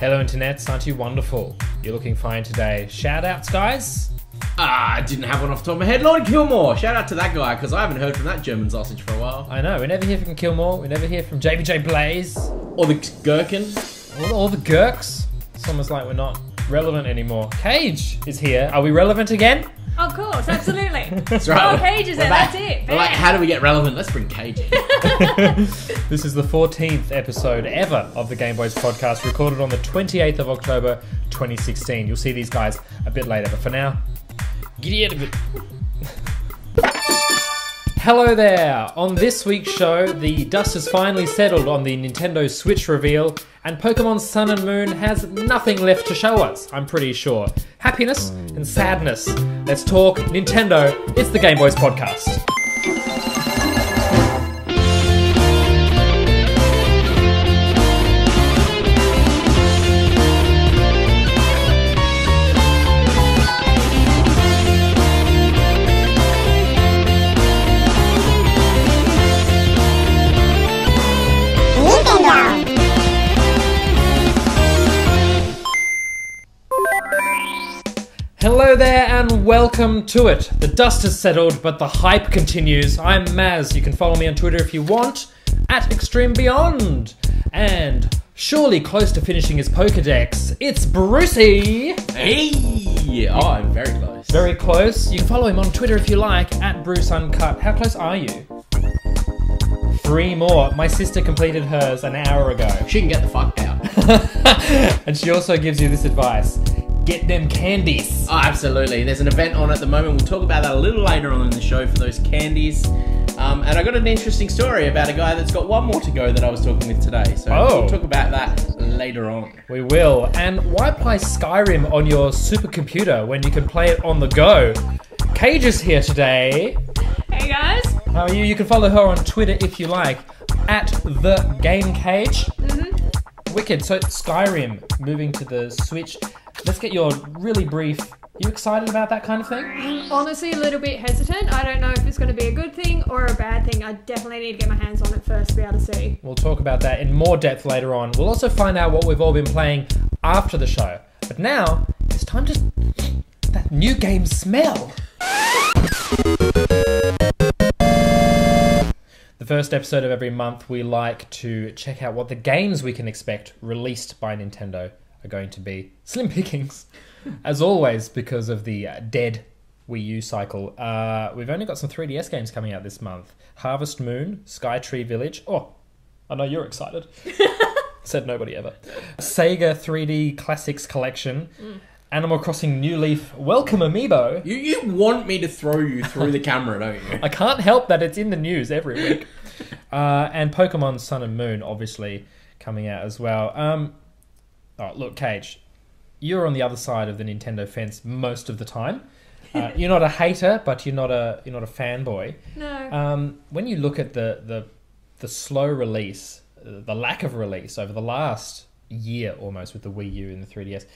Hello internets, aren't you wonderful? You're looking fine today. Shout outs, guys. I didn't have one off the top of my head. Lord Kilmore, shout out to that guy, because I haven't heard from that German sausage for a while. I know, we never hear from Kilmore, we never hear from JBJ Blaze. Or the Gherkin. All the Gurks. It's almost like we're not relevant anymore. Cage is here. Are we relevant again? Of course, absolutely. That's right. Oh, Cage is there, that's it. We're like, how do we get relevant? Let's bring Cage in. This is the 14th episode ever of the Gameboys podcast, recorded on the 28th of October 2016. You'll see these guys a bit later, but for now, giddy out of it. Hello there! On this week's show, the dust has finally settled on the Nintendo Switch reveal, and Pokemon Sun and Moon has nothing left to show us, I'm pretty sure. Happiness and sadness. Let's talk Nintendo. It's the Gameboys podcast. Hello there and welcome to it. The dust has settled, but the hype continues. I'm Maz. You can follow me on Twitter if you want, at extremebeyond. And surely close to finishing his Pokedex, it's Brucey. Hey! Oh, I'm very close. Very close. You can follow him on Twitter if you like, at BruceUncut. How close are you? 3 more. My sister completed hers an hour ago. She can get the fuck out. And she also gives you this advice. Get them candies. Oh, absolutely. There's an event on at the moment. We'll talk about that a little later on in the show for those candies. And I got an interesting story about a guy that's got one more to go that I was talking with today. So we'll talk about that later on. We will. And why play Skyrim on your supercomputer when you can play it on the go? Cage is here today. Hey guys. How are you? You can follow her on Twitter if you like, at TheGameCage. Wicked. So Skyrim moving to the Switch. Let's get your really brief. You excited about that kind of thing? Honestly, a little bit hesitant. I don't know if it's going to be a good thing or a bad thing. I definitely need to get my hands on it first to be able to see. We'll talk about that in more depth later on. We'll also find out what we've all been playing after the show. But now, it's time to... that new game smell. The first episode of every month, we like to check out what the games we can expect released by Nintendo are going to be. Slim pickings, as always, because of the dead Wii U cycle. We've only got some 3DS games coming out this month. Harvest Moon, Skytree Village. Oh, I know you're excited. Said nobody ever. Sega 3D Classics Collection. Animal Crossing New Leaf, Welcome Amiibo. You want me to throw you through the camera, don't you? I can't help that it's in the news every week. And Pokemon Sun and Moon, obviously, coming out as well. Oh, look, Cage, you're on the other side of the Nintendo fence most of the time. You're not a hater, but you're not a fanboy. No. When you look at the slow release, the lack of release over the last year almost with the Wii U and the 3DS,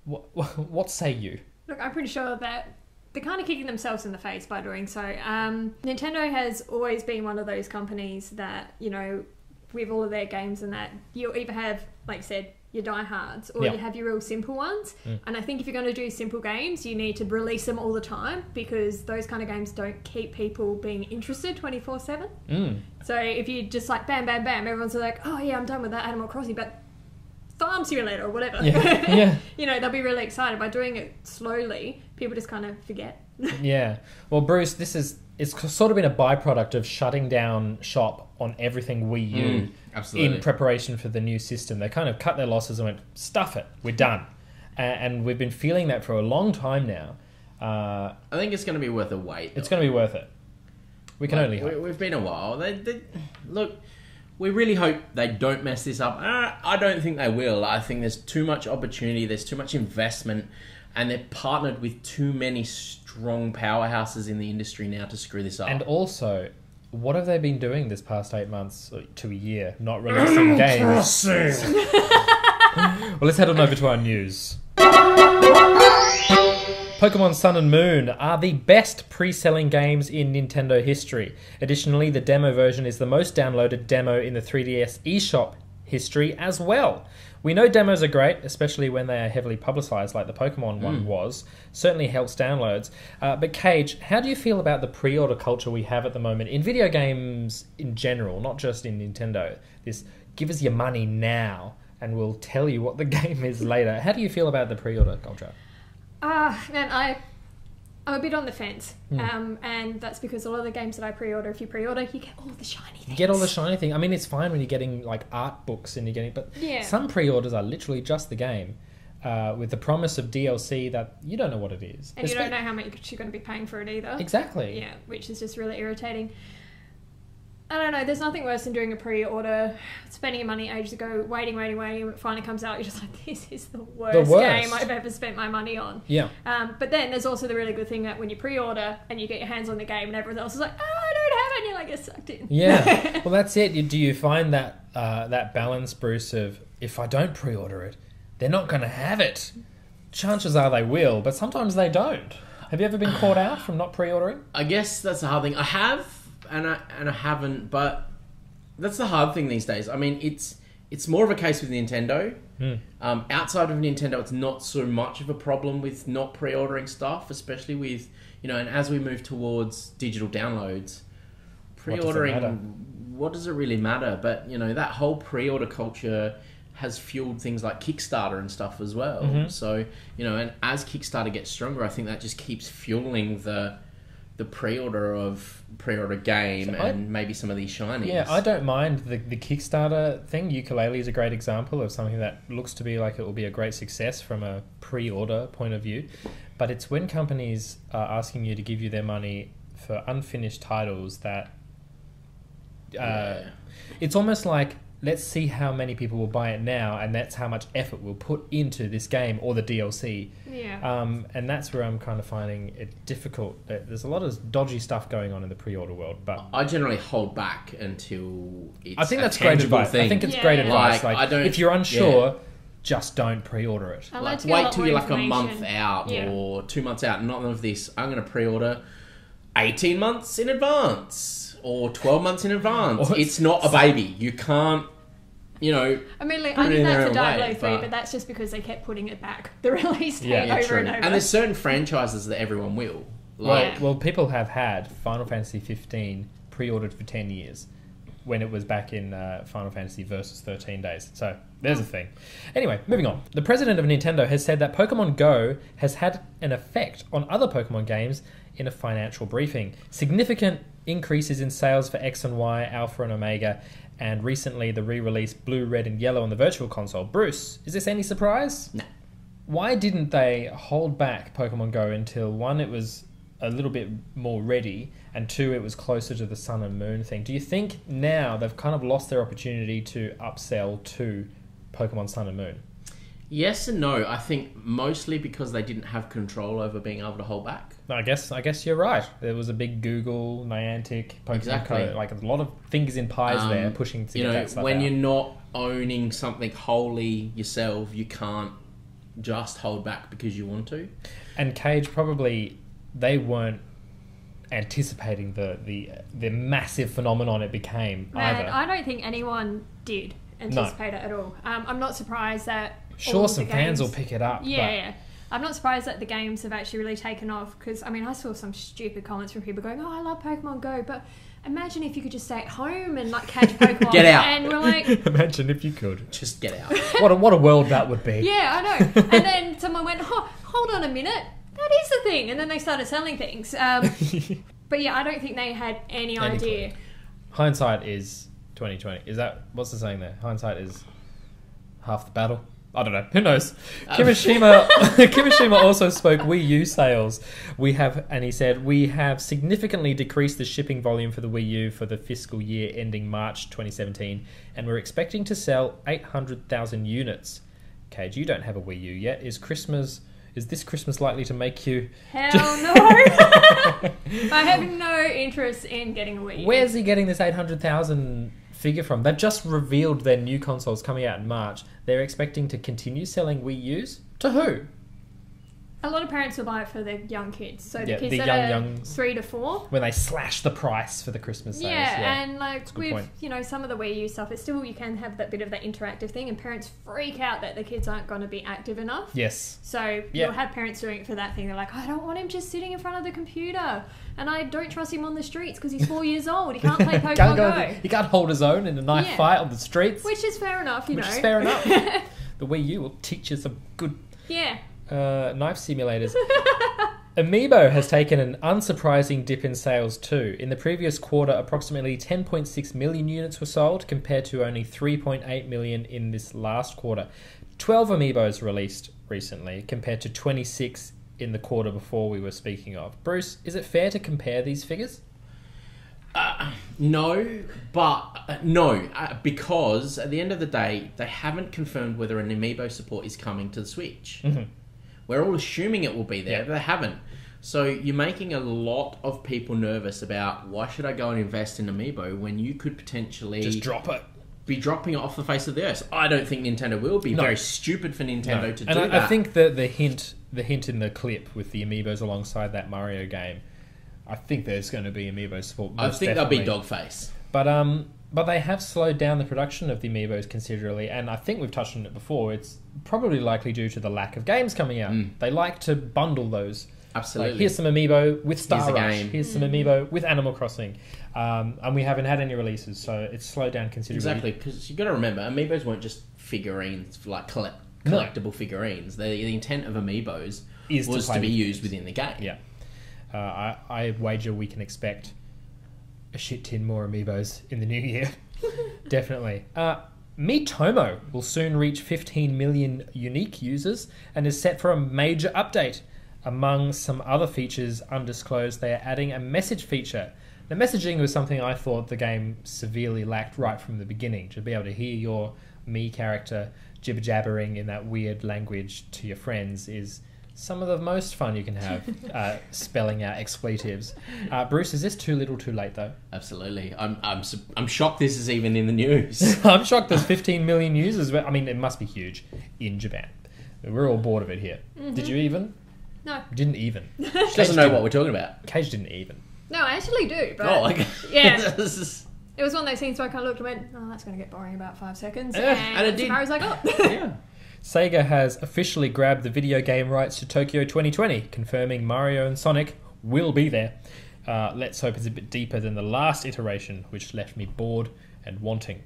what say you? Look, I'm pretty sure that they're kind of kicking themselves in the face by doing so. Nintendo has always been one of those companies that, you know, with all of their games and that, you'll either have, like you said, your diehards, or you have your real simple ones. And I think if you're going to do simple games, you need to release them all the time, because those kind of games don't keep people being interested 24/7. So if you just like bam, bam, bam, everyone's like, oh yeah, I'm done with that Animal Crossing, but Farm Simulator or whatever. Yeah. You know, they'll be really excited. By doing it slowly, people just kind of forget. Yeah. Well, Bruce, it's sort of been a byproduct of shutting down shop on everything Wii U in preparation for the new system. They kind of cut their losses and went, stuff it, we're done. And we've been feeling that for a long time now. I think it's going to be worth a wait. It's going to be worth it. We can only hope. We've been a while. Look, we really hope they don't mess this up. I don't think they will. I think there's too much opportunity, there's too much investment, and they're partnered with too many strong powerhouses in the industry now to screw this up. And also, what have they been doing this past 8 months to a year? Not releasing games. Well, let's head on over to our news. Pokemon Sun and Moon are the best pre-selling games in Nintendo history. Additionally, the demo version is the most downloaded demo in the 3DS eShop history as well. We know demos are great, especially when they are heavily publicized like the Pokemon one was. Certainly helps downloads. But Cage, how do you feel about the pre-order culture we have at the moment in video games in general, not just in Nintendo? This give us your money now and we'll tell you what the game is later. How do you feel about the pre-order culture? Man, I'm a bit on the fence, and that's because a lot of the games that I pre-order, if you pre-order, you get all the shiny things. You get all the shiny thing. I mean, it's fine when you're getting like art books and you're getting, but some pre-orders are literally just the game, with the promise of DLC that you don't know what it is, and you don't know how much you're going to be paying for it either. Exactly. Yeah, which is just really irritating. I don't know, there's nothing worse than doing a pre-order, spending your money ages ago, waiting, when it finally comes out, you're just like, this is the worst game I've ever spent my money on. Yeah. But then there's also the really good thing that when you pre-order and you get your hands on the game and everyone else is like, I don't have it, and you're like, get sucked in. Yeah. Well, that's it. Do you find that that balance, Bruce, of if I don't pre-order it, they're not going to have it? Chances are they will, but sometimes they don't. Have you ever been caught out from not pre-ordering? I guess that's the hard thing. I have... And I haven't, but that's the hard thing these days. I mean, it's more of a case with Nintendo. Outside of Nintendo, it's not so much of a problem with not pre-ordering stuff, especially with, and as we move towards digital downloads, pre-ordering, what does it really matter? But, that whole pre-order culture has fueled things like Kickstarter and stuff as well. So, and as Kickstarter gets stronger, I think that just keeps fueling the pre-order game and maybe some of these shinies. Yeah, I don't mind the Kickstarter thing. Ukulele is a great example of something that looks to be like it will be a great success from a pre-order point of view. But it's when companies are asking you to give you their money for unfinished titles that it's almost like, let's see how many people will buy it now, and that's how much effort we'll put into this game or the DLC. Yeah. And that's where I'm kind of finding it difficult. There's a lot of dodgy stuff going on in the pre-order world, but I generally hold back until it's I think that's a great tangible advice. thing. I think it's great advice. Like, if you're unsure, just don't pre-order it. Like, wait till you're like a month out or 2 months out. None of this. I'm going to pre-order 18 months in advance or 12 months in advance. It's not a baby. You can't. I mean, like, I did that for Diablo 3, but that's just because they kept putting it back, the release date over and over. And there's certain franchises that everyone will. Well, people have had Final Fantasy 15 pre-ordered for 10 years when it was back in Final Fantasy Versus 13 days. So there's a thing. Anyway, moving on. The president of Nintendo has said that Pokemon Go has had an effect on other Pokemon games in a financial briefing. Significant increases in sales for X and Y, Alpha and Omega, and recently the re-released Blue, Red and Yellow on the Virtual Console. Bruce, is this any surprise? No. Why didn't they hold back Pokemon Go until, one, it was a little bit more ready, and two, it was closer to the Sun and Moon thing? Do you think now they've kind of lost their opportunity to upsell to Pokemon Sun and Moon? Yes and no. I think mostly because they didn't have control over being able to hold back. I guess you're right. There was a big Google, Niantic, Pokemon Co. Like a lot of fingers in pies there pushing to get that stuff when out. you're not owning something wholly yourself, you can't just hold back because you want to. And Cage, probably they weren't anticipating the massive phenomenon it became either. I don't think anyone did anticipate it at all. I'm not surprised that sure, some fans will pick it up. Yeah. I'm not surprised that the games have actually really taken off, because, I mean, I saw some stupid comments from people going, I love Pokemon Go, but imagine if you could just stay at home and, like, catch Pokemon. Get out. And we're like... Imagine if you could. Just get out. What a world that would be. Yeah, I know. And then someone went, hold on a minute, that is the thing. And then they started selling things. But yeah, I don't think they had any idea. Clue. Hindsight is 2020. Is that... What's the saying there? Hindsight is half the battle. I don't know. Who knows? Kimishima also spoke Wii U sales. And he said, we have significantly decreased the shipping volume for the Wii U for the fiscal year ending March 2017, and we're expecting to sell 800,000 units. Cage, you don't have a Wii U yet. Is this Christmas likely to make you... Hell no! I have no interest in getting a Wii U. Where's he getting this 800,000 figure from? They've just revealed their new consoles coming out in March. They're expecting to continue selling Wii U's? To who? A lot of parents will buy it for their young kids. So the kids the that young, are 3 to 4. when they slash the price for the Christmas sales. Yeah, and like a good with point. some of the Wii U stuff, it's still you can have that bit of that interactive thing, and parents freak out that the kids aren't going to be active enough. Yes. So you'll have parents doing it for that thing. They're like, I don't want him just sitting in front of the computer, and I don't trust him on the streets because he's 4 years old. He can't play Pokemon Go. He can't hold his own in a knife fight on the streets. Which is fair enough, Which is fair enough. The Wii U will teach you some good knife simulators. Amiibo has taken an unsurprising dip in sales too. In the previous quarter, approximately 10.6 million units were sold, compared to only 3.8 million in this last quarter. 12 Amiibos released recently, compared to 26 in the quarter before we were speaking of. Bruce, is it fair to compare these figures? No, because at the end of the day, they haven't confirmed whether an Amiibo support is coming to the Switch. Mm-hmm. We're all assuming it will be there, but they haven't. So you're making a lot of people nervous about, why should I go and invest in Amiibo when you could potentially just drop it, be dropping it off the face of the earth? I don't think Nintendo will be. Very stupid for Nintendo to do that. I think that the hint in the clip with the Amiibos alongside that Mario game, I think there's going to be Amiibo support. I think they'll be Dogface. But they have slowed down the production of the Amiibos considerably, and I think we've touched on it before. It's probably likely due to the lack of games coming out. They like to bundle those. Absolutely. Like, here's some Amiibo with Star Rush. Game. Here's some Amiibo with Animal Crossing. And we haven't had any releases, so it's slowed down considerably. Exactly, because you've got to remember, Amiibos weren't just figurines, like collectible figurines. The intent of Amiibos was to be used within the game. Yeah. I wager we can expect a shit tin more Amiibos in the new year. Definitely. Miitomo will soon reach 15 million unique users and is set for a major update. Among some other features undisclosed, they are adding a message feature. The messaging was something I thought the game severely lacked right from the beginning. To be able to hear your Mii character jibber-jabbering in that weird language to your friends is some of the most fun you can have, spelling out expletives. Bruce, is this too little too late, though? Absolutely. I'm shocked this is even in the news. I'm shocked there's 15 million users. I mean, it must be huge in Japan. We're all bored of it here. Mm-hmm. Did you even? No. Didn't even. She doesn't know what we're talking about. Cage didn't even. No, I actually do. But okay. Yeah. It was one of those things where I kind of looked and went, oh, that's going to get boring in about 5 seconds. And it did. I was like, oh. Yeah. Sega has officially grabbed the video game rights to Tokyo 2020, confirming Mario and Sonic will be there. Let's hope it's a bit deeper than the last iteration, which left me bored and wanting.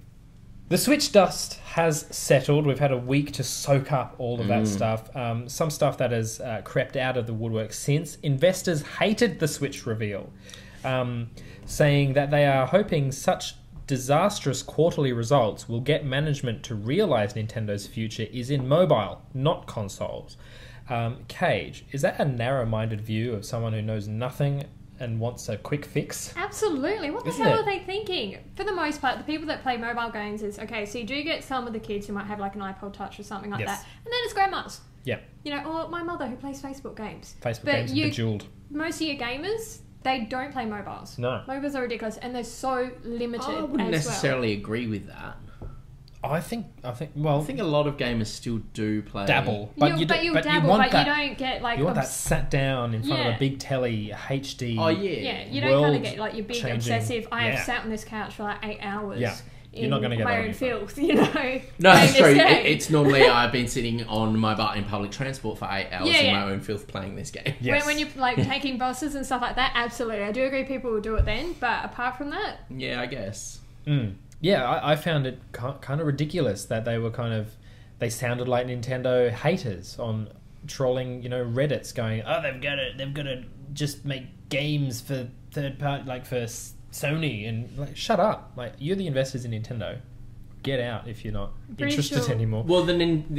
The Switch dust has settled. We've had a week to soak up all of that stuff. Some stuff that has crept out of the woodwork since. Investors hated the Switch reveal, saying that they are hoping such disastrous quarterly results will get management to realise Nintendo's future is in mobile, not consoles. Cage, is that a narrow-minded view of someone who knows nothing and wants a quick fix? Absolutely. What the hell are they thinking? For the most part, the people that play mobile games is, okay, so you do get some of the kids who might have like an iPod Touch or something like that, and then it's grandmas. Yeah. Or my mother who plays Facebook games. Facebook games are bejeweled. Most of your gamers, they don't play mobiles. No. Mobiles are ridiculous, and they're so limited. I wouldn't necessarily agree with that. I think a lot of gamers still do play dabble, you don't get like you want that sat down in front of a big telly HD. Oh yeah, yeah. You don't kind of get like your big obsessive. I have sat on this couch for like 8 hours. Yeah. You're not going to get my own filth, No, that's true. It's normally I've been sitting on my butt in public transport for 8 hours in my own filth playing this game. Yes. When you're like taking buses and stuff like that, absolutely. I do agree people will do it then, but apart from that, yeah, I guess. Yeah, I found it kind of ridiculous that they were they sounded like Nintendo haters on trolling, Reddits going, oh, they've got to just make games for third party, like for Sony, and like, shut up. Like, you're the investors in Nintendo. Get out if you're not interested anymore. Well, the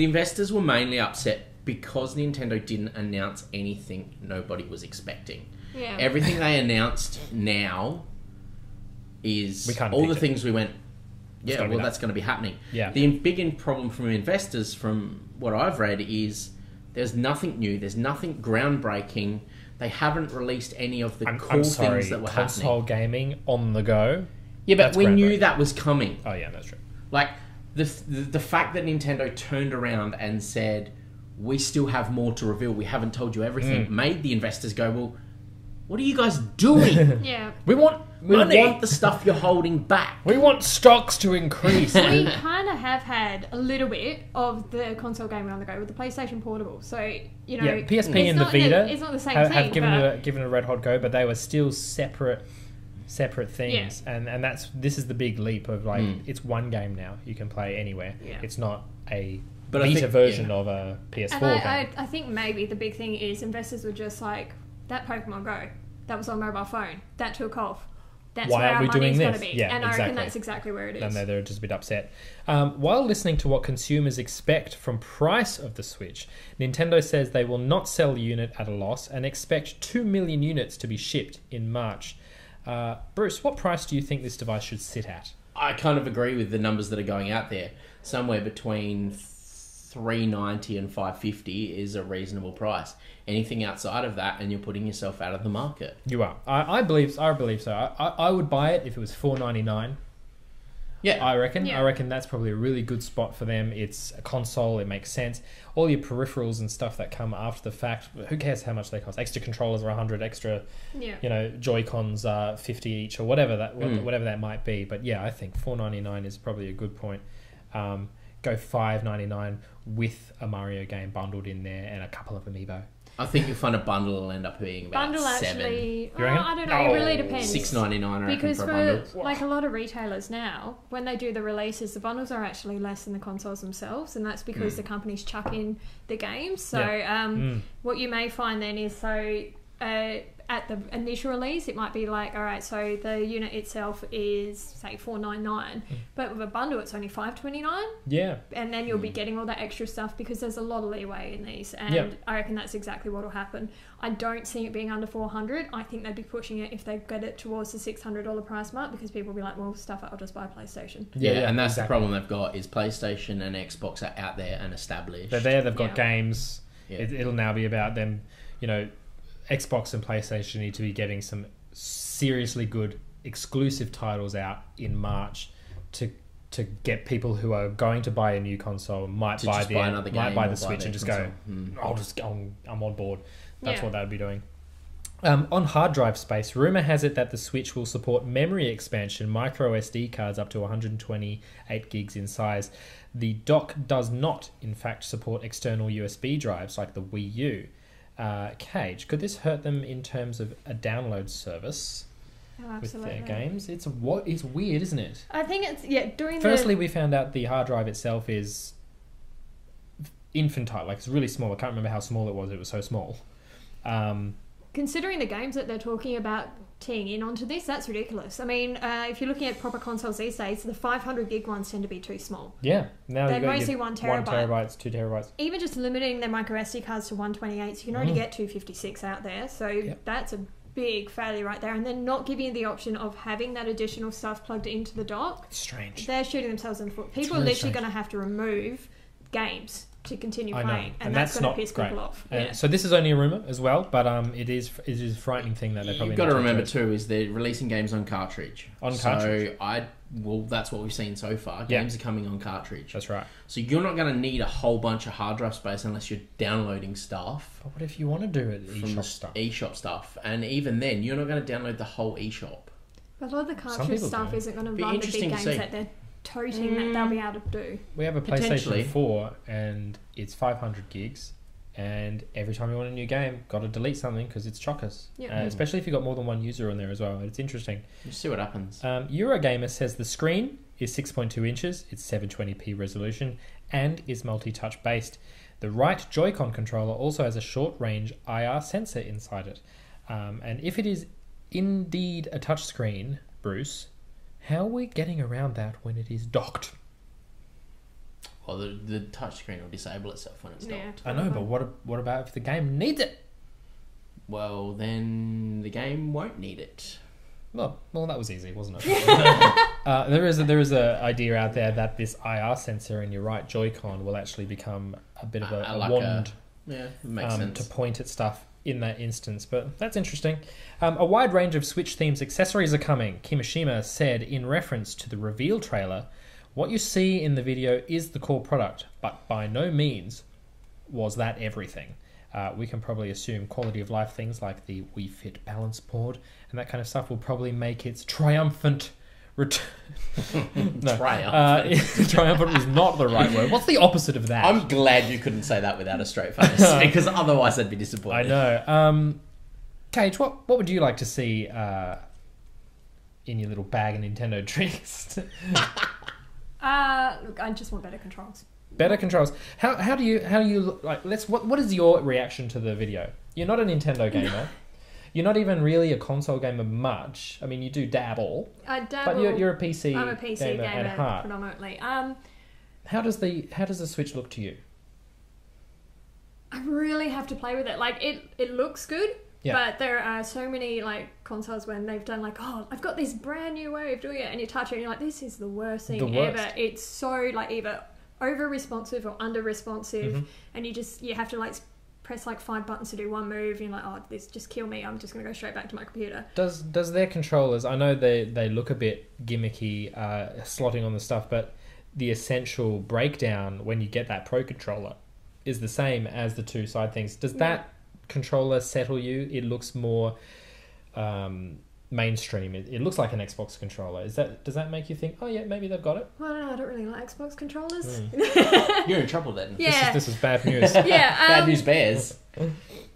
investors were mainly upset because Nintendo didn't announce anything nobody was expecting. Yeah. Everything they announced now is all the things we went, that's going to be happening. Yeah. The big problem from investors, from what I've read, is there's nothing new, there's nothing groundbreaking. They haven't released any of the cool things that were console happening. Gaming on the go. Yeah, but we knew that was coming. Oh yeah, that's true. Like the fact that Nintendo turned around and said, we still have more to reveal. We haven't told you everything. Made the investors go, well, what are you guys doing? Yeah. We want money. We want the stuff you're holding back. We want stocks to increase. We kind of have had a little bit of the console gaming on the go with the PlayStation Portable. So, you know... Yeah, PSP and the not Vita it's not the same have thing, given a red hot go, but they were still separate things. Yeah. And this is the big leap of, like, it's one game now. You can play anywhere. Yeah. It's not a But I Vita think- version of a PS4 And game. I think maybe the big thing is investors were just like, that Pokemon Go, that was on mobile phone, that took off. That's Why where aren't our we doing money's going this? to be. Yeah, and I reckon exactly. that's exactly where it is. And they're just a bit upset. While listening to what consumers expect from price of the Switch, Nintendo says they will not sell the unit at a loss and expect 2 million units to be shipped in March. Bruce, what price do you think this device should sit at? I kind of agree with the numbers that are going out there. Somewhere between $390 and $550 is a reasonable price. Anything outside of that, and you're putting yourself out of the market. You are. I believe so. I would buy it if it was $499. Yeah, I reckon. Yeah. I reckon that's probably a really good spot for them. It's a console. It makes sense. All your peripherals and stuff that come after the fact, who cares how much they cost? Extra controllers are 100. Extra, Yeah. Joy-Cons are 50 each, or whatever that might be. But yeah, I think $499 is probably a good point. Go $599 with a Mario game bundled in there and a couple of Amiibo. I think you'll find a bundle will end up being about Bundle $7. actually... You reckon? I don't know, it really depends. $6.99 I reckon Because for a for bundle. like a lot of retailers now, when they do the releases, the bundles are actually less than the consoles themselves, and that's because the companies chuck in the games. So what you may find then is at the initial release, it might be like, all right, so the unit itself is say $499, but with a bundle it's only $529. Yeah. And then you'll be getting all that extra stuff because there's a lot of leeway in these, and I reckon that's exactly what will happen. I don't see it being under 400. I think they'd be pushing it if they get it towards the $600 price mark, because people will be like, well, stuff it, I'll just buy a PlayStation. Yeah, and that's exactly. the problem they've got is PlayStation and Xbox are out there and established. They're there. They've got games. Yeah. It'll now be about them. Xbox and PlayStation need to be getting some seriously good exclusive titles out in March to get people who are going to buy a new console might buy the Switch and just go, I'm on board. That's what they'd be doing. On hard drive space, rumor has it that the Switch will support memory expansion, micro SD cards up to 128 gigs in size. The dock does not, in fact, support external USB drives like the Wii U. Cage, could this hurt them in terms of a download service with their games? It's weird, isn't it? I think it's doing. Firstly, we found out the hard drive itself is infantile, like it's really small. I can't remember how small it was. It was so small. Considering the games that they're talking about teeing in onto this, that's ridiculous. I mean, if you're looking at proper consoles these days, the 500 gig ones tend to be too small. Yeah, now they're mostly 1 terabyte. 1 terabyte, 2 terabytes. Even just limiting their micro SD cards to 128, so you can already get 256 out there. So that's a big failure right there. And then not giving you the option of having that additional stuff plugged into the dock. It's strange. They're shooting themselves in the foot. People are literally going to have to remove games to continue playing, and that's going to piss people off. So this is only a rumor as well, but it is a frightening thing that they probably. You've got to remember too is they're releasing games on cartridge. Cartridge. So that's what we've seen so far. Games are coming on cartridge. That's right. So you're not going to need a whole bunch of hard drive space unless you're downloading stuff. But what if you want to do it from the eShop stuff? And even then, you're not going to download the whole eShop. But a lot of the cartridge stuff isn't going to run the big games that they're toting that they'll be able to do. We have a PlayStation 4 and it's 500 gigs, and every time you want a new game, got to delete something because it's chockers. Especially if you've got more than one user on there as well. It's interesting. You see what happens. Eurogamer says the screen is 6.2 inches, it's 720p resolution, and is multi-touch based. The right Joy-Con controller also has a short-range IR sensor inside it. And if it is indeed a touchscreen, Bruce, how are we getting around that when it is docked? Well, the touchscreen will disable itself when it's docked. I know, but what about if the game needs it? Well, then the game won't need it. Well, that was easy, wasn't it? There is a idea out there that this IR sensor in your right Joy-Con will actually become a bit of a wand. Makes sense. To point at stuff in that instance, but that's interesting. A wide range of Switch-themed accessories are coming. Kimishima said in reference to the reveal trailer, "What you see in the video is the core product, but by no means was that everything? We can probably assume quality of life things like the Wii Fit balance board and that kind of stuff will probably make its triumphant return. Triumphant. Triumphant is not the right word. What's the opposite of that? I'm glad you couldn't say that without a straight face, because otherwise I'd be disappointed. I know. Cage, what would you like to see in your little bag of Nintendo tricks? Look, I just want better controls. Better controls. How do you like? What is your reaction to the video? You're not a Nintendo gamer. You're not even really a console gamer much. I mean, you do dabble. I dabble. But you're a PC. I'm a PC gamer at heart. predominantly. How does the Switch look to you? I really have to play with it. Like it looks good. Yeah. But there are so many like consoles when they've done like, oh, I've got this brand new way of doing it, and you touch it and you're like, this is the worst thing ever. It's so like either over responsive or under responsive, and you have to like press like 5 buttons to do one move. And you're like, oh, this just kill me. I'm just gonna go straight back to my computer. Does their controllers? I know they look a bit gimmicky, slotting on the stuff, but the essential breakdown when you get that Pro controller is the same as the two side things. Does that controller settle you? It looks more mainstream. It looks like an Xbox controller. Does that make you think, oh yeah, maybe they've got it? Well, I don't know. I don't really like Xbox controllers. You're in trouble then. Yeah. This is bad news. Bad news bears.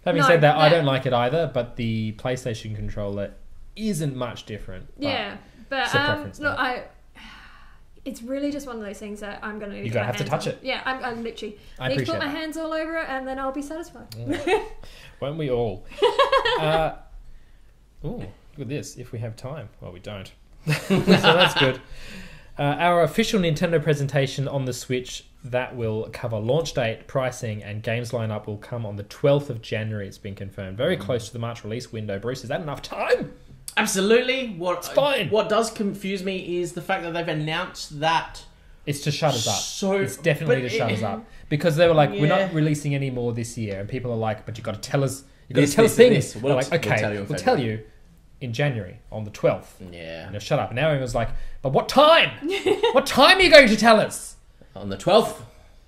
Having said that, I don't like it either, but the PlayStation controller isn't much different. Yeah, but it's a preference, look, it's really just one of those things that I'm going to need You're to going to have to touch it. Yeah, I'm literally I need to appreciate put my that. hands all over it, and then I'll be satisfied. Won't we all? Look at this. If we have time. Well, we don't. So that's good. Our official Nintendo presentation on the Switch that will cover launch date, pricing, and games lineup will come on the 12th of January. It's been confirmed. Very close to the March release window. Bruce, is that enough time? Absolutely. It's fine. What does confuse me is the fact that they've announced that. It's to shut us up. It's definitely to shut us up. Because they were like, we're not releasing any more this year. And people are like, but you've got to tell us. You've got to tell us things. We're like, okay, we'll tell you in January on the 12th. Yeah. And shut up. And now everyone's like, but what time? What time are you going to tell us? On the 12th.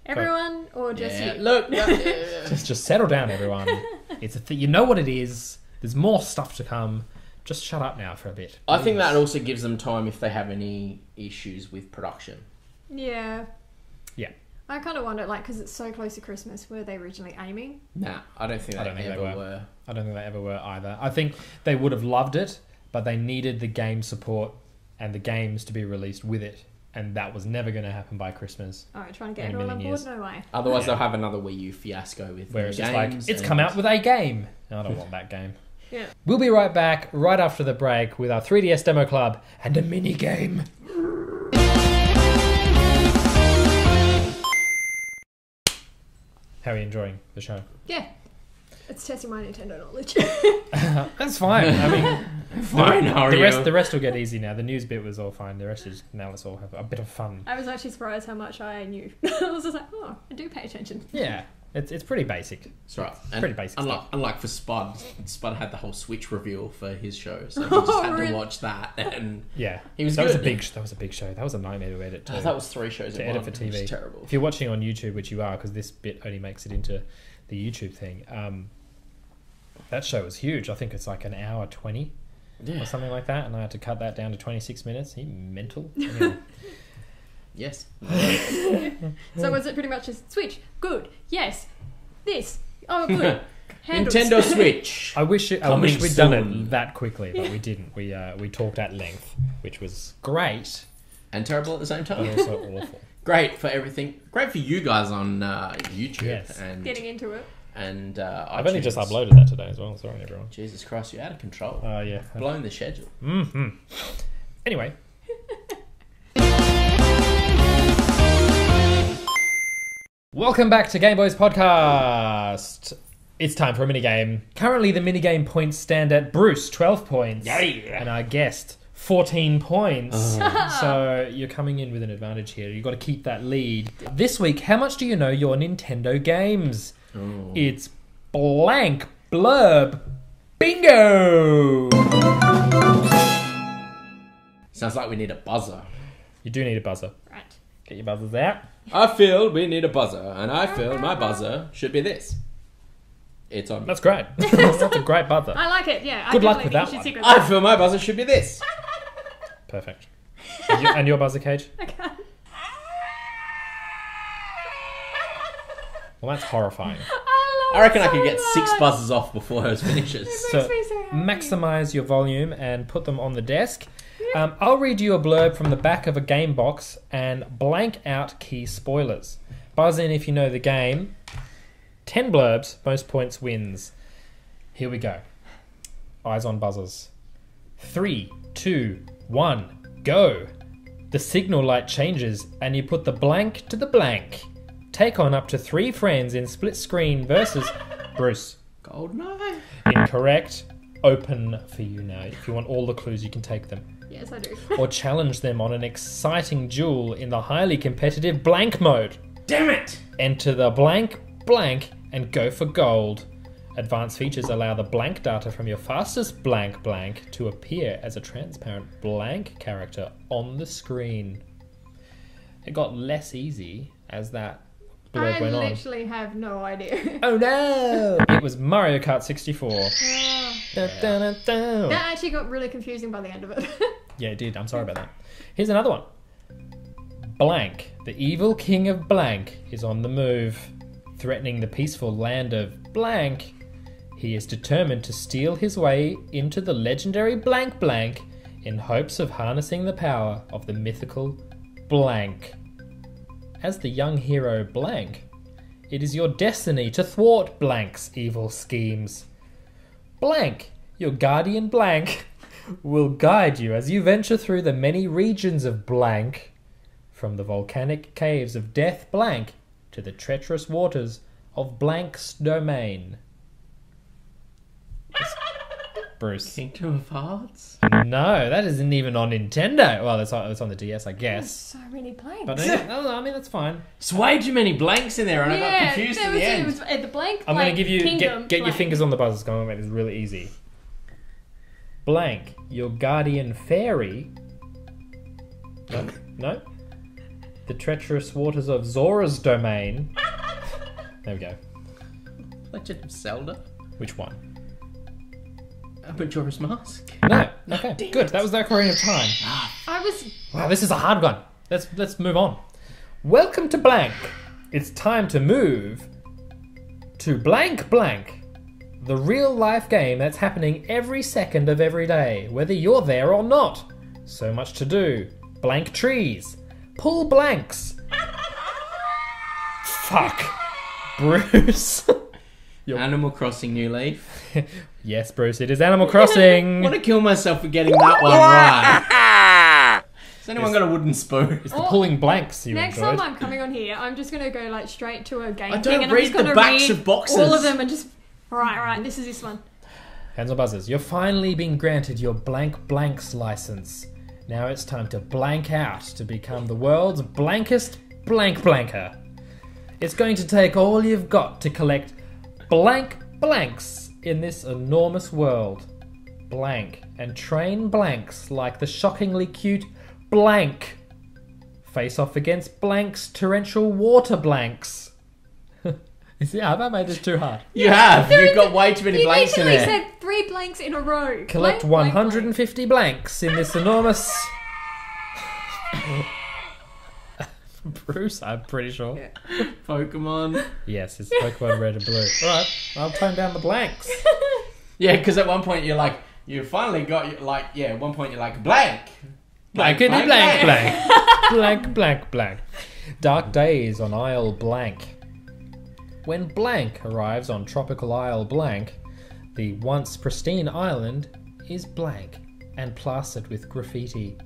Everyone or just you? Look. Just settle down, everyone. It's you know what it is. There's more stuff to come. Just shut up now for a bit. I think that also gives them time if they have any issues with production. Yeah. Yeah. I kind of wonder, like, because it's so close to Christmas, were they originally aiming? Nah, I don't think they ever were. I don't think they ever were either. I think they would have loved it, but they needed the game support and the games to be released with it. And that was never going to happen by Christmas. Oh, trying to get everyone on board? No way. Otherwise, they'll have another Wii U fiasco with where it's just games. like, it's come out with a game. I don't want that game. Yeah. We'll be right back, right after the break, with our 3DS Demo Club and a mini game. How are you enjoying the show? Yeah. It's testing my Nintendo knowledge. That's fine. I mean, fine. The rest will get easy now. The news bit was all fine. The rest is now let's all have a bit of fun. I was actually surprised how much I knew. I was just like, oh, I do pay attention. Yeah, it's pretty basic. That's right. It's pretty basic. Unlike for Spud had the whole Switch reveal for his show, so he just had to watch that. And yeah, he was. That good. was a big show. That was a nightmare to edit. Too. That was 3 shows to at edit one. for TV. It was terrible. If you're watching on YouTube, which you are, because this bit only makes it into the YouTube thing. That show was huge. I think it's like an hour 20 or something like that, and I had to cut that down to 26 minutes. He mental. Anyway. Yes. So was it pretty much just Switch? Good. Yes. This. Oh, good. Handles. Nintendo Switch. I wish we'd done it that quickly, but we didn't. We talked at length, which was great and terrible at the same time. But also awful. Great for everything. Great for you guys on YouTube and getting into it. And I've only just uploaded that today as well. Sorry, everyone. Jesus Christ, you're out of control. Yeah, blowing the schedule. Mm-hmm. Anyway. Welcome back to Gameboys podcast. It's time for a minigame. Currently, the minigame points stand at Bruce, 12 points. Yeah. And our guest, 14 points. So you're coming in with an advantage here. You've got to keep that lead. This week, how much do you know your Nintendo games? Oh. It's blank blurb bingo. Sounds like we need a buzzer. You do need a buzzer. Right. Get your buzzers out. I feel we need a buzzer, and I feel my buzzer should be this. It's on. That's great. That's a great buzzer. I like it, yeah. Good I luck definitely with think that you should one. stick with I that. feel my buzzer should be this. Perfect. And your buzzer, Cage? Okay. Well, that's horrifying. I reckon I could get 6 buzzers off before hers finishes. So makes me so happy. maximize your volume and put them on the desk. I'll read you a blurb from the back of a game box and blank out key spoilers. Buzz in if you know the game. 10 blurbs, most points wins. Here we go. Eyes on buzzers. 3, 2, 1, go. The signal light changes and you put the blank to the blank. Take on up to 3 friends in split screen versus Bruce. Goldeneye? Incorrect. Open for you now. If you want all the clues, you can take them. Yes, I do. Or challenge them on an exciting duel in the highly competitive blank mode. Damn it! Enter the blank blank and go for gold. Advanced features allow the blank data from your fastest blank blank to appear as a transparent blank character on the screen. It got less easy as that blurb I went on. literally have no idea. Oh no! It was Mario Kart 64. Dun, dun, dun, dun. That actually got really confusing by the end of it. Yeah, it did. I'm sorry about that. Here's another one. Blank, the evil king of blank, is on the move, threatening the peaceful land of blank. He is determined to steal his way into the legendary blank blank in hopes of harnessing the power of the mythical blank. As the young hero blank, it is your destiny to thwart blank's evil schemes. Blank, your guardian blank, will guide you as you venture through the many regions of blank, from the volcanic caves of death blank to the treacherous waters of blank's domain. Bruce. Kingdom of Hearts? No, that isn't even on Nintendo. Well, it's on the DS, I There's guess. so many blanks. But I mean, that's fine. There's way too many blanks in there, and I got confused there at the was, end. It was the blank. I'm going to give you Kingdom, get your blank. fingers on the buzzers. I'm going to make this really easy. Blank, your guardian fairy. No, no. The treacherous waters of Zora's domain. There we go. Legend of Zelda? Which one? Majora's Mask? No. Okay, damn good. it. That was the Ocarina of Time. I was. Wow, this is a hard one. Let's move on. Welcome to blank. It's time to move to blank blank. The real life game that's happening every second of every day, whether you're there or not. So much to do. Blank trees. Pull blanks. Fuck. Bruce. Animal Crossing New Leaf. Yes, Bruce, it is Animal Crossing. I want to kill myself for getting that one right. Has anyone got a wooden spoon? It's the pulling blanks you Next enjoyed. time I'm coming on here, I'm just gonna go like straight to a game I thing, don't and I'm read just gonna the backs read of boxes. all of them and just right. This is this one. Hands on buzzers. You're finally being granted your blank blanks license. Now it's time to blank out to become the world's blankest blank blanker. It's going to take all you've got to collect blank blanks in this enormous world. Blank and train blanks like the shockingly cute blank. Face off against blanks torrential water blanks. Have I made this too hard? You have. You've got way too many You blanks in literally there. said 3 blanks in a row. Collect Blank, blank, 150 blanks in this enormous... Bruce, I'm pretty sure. Yeah. Pokemon. Yes, it's Pokemon Red and Blue. Alright, I'll tone down the blanks. Yeah, because at one point you're like, you finally got, at one point you're like, blank. Blankety blank blank. Blank blank blank. Dark days on Isle blank. When blank arrives on tropical Isle blank, the once pristine island is blank and plastered with graffiti.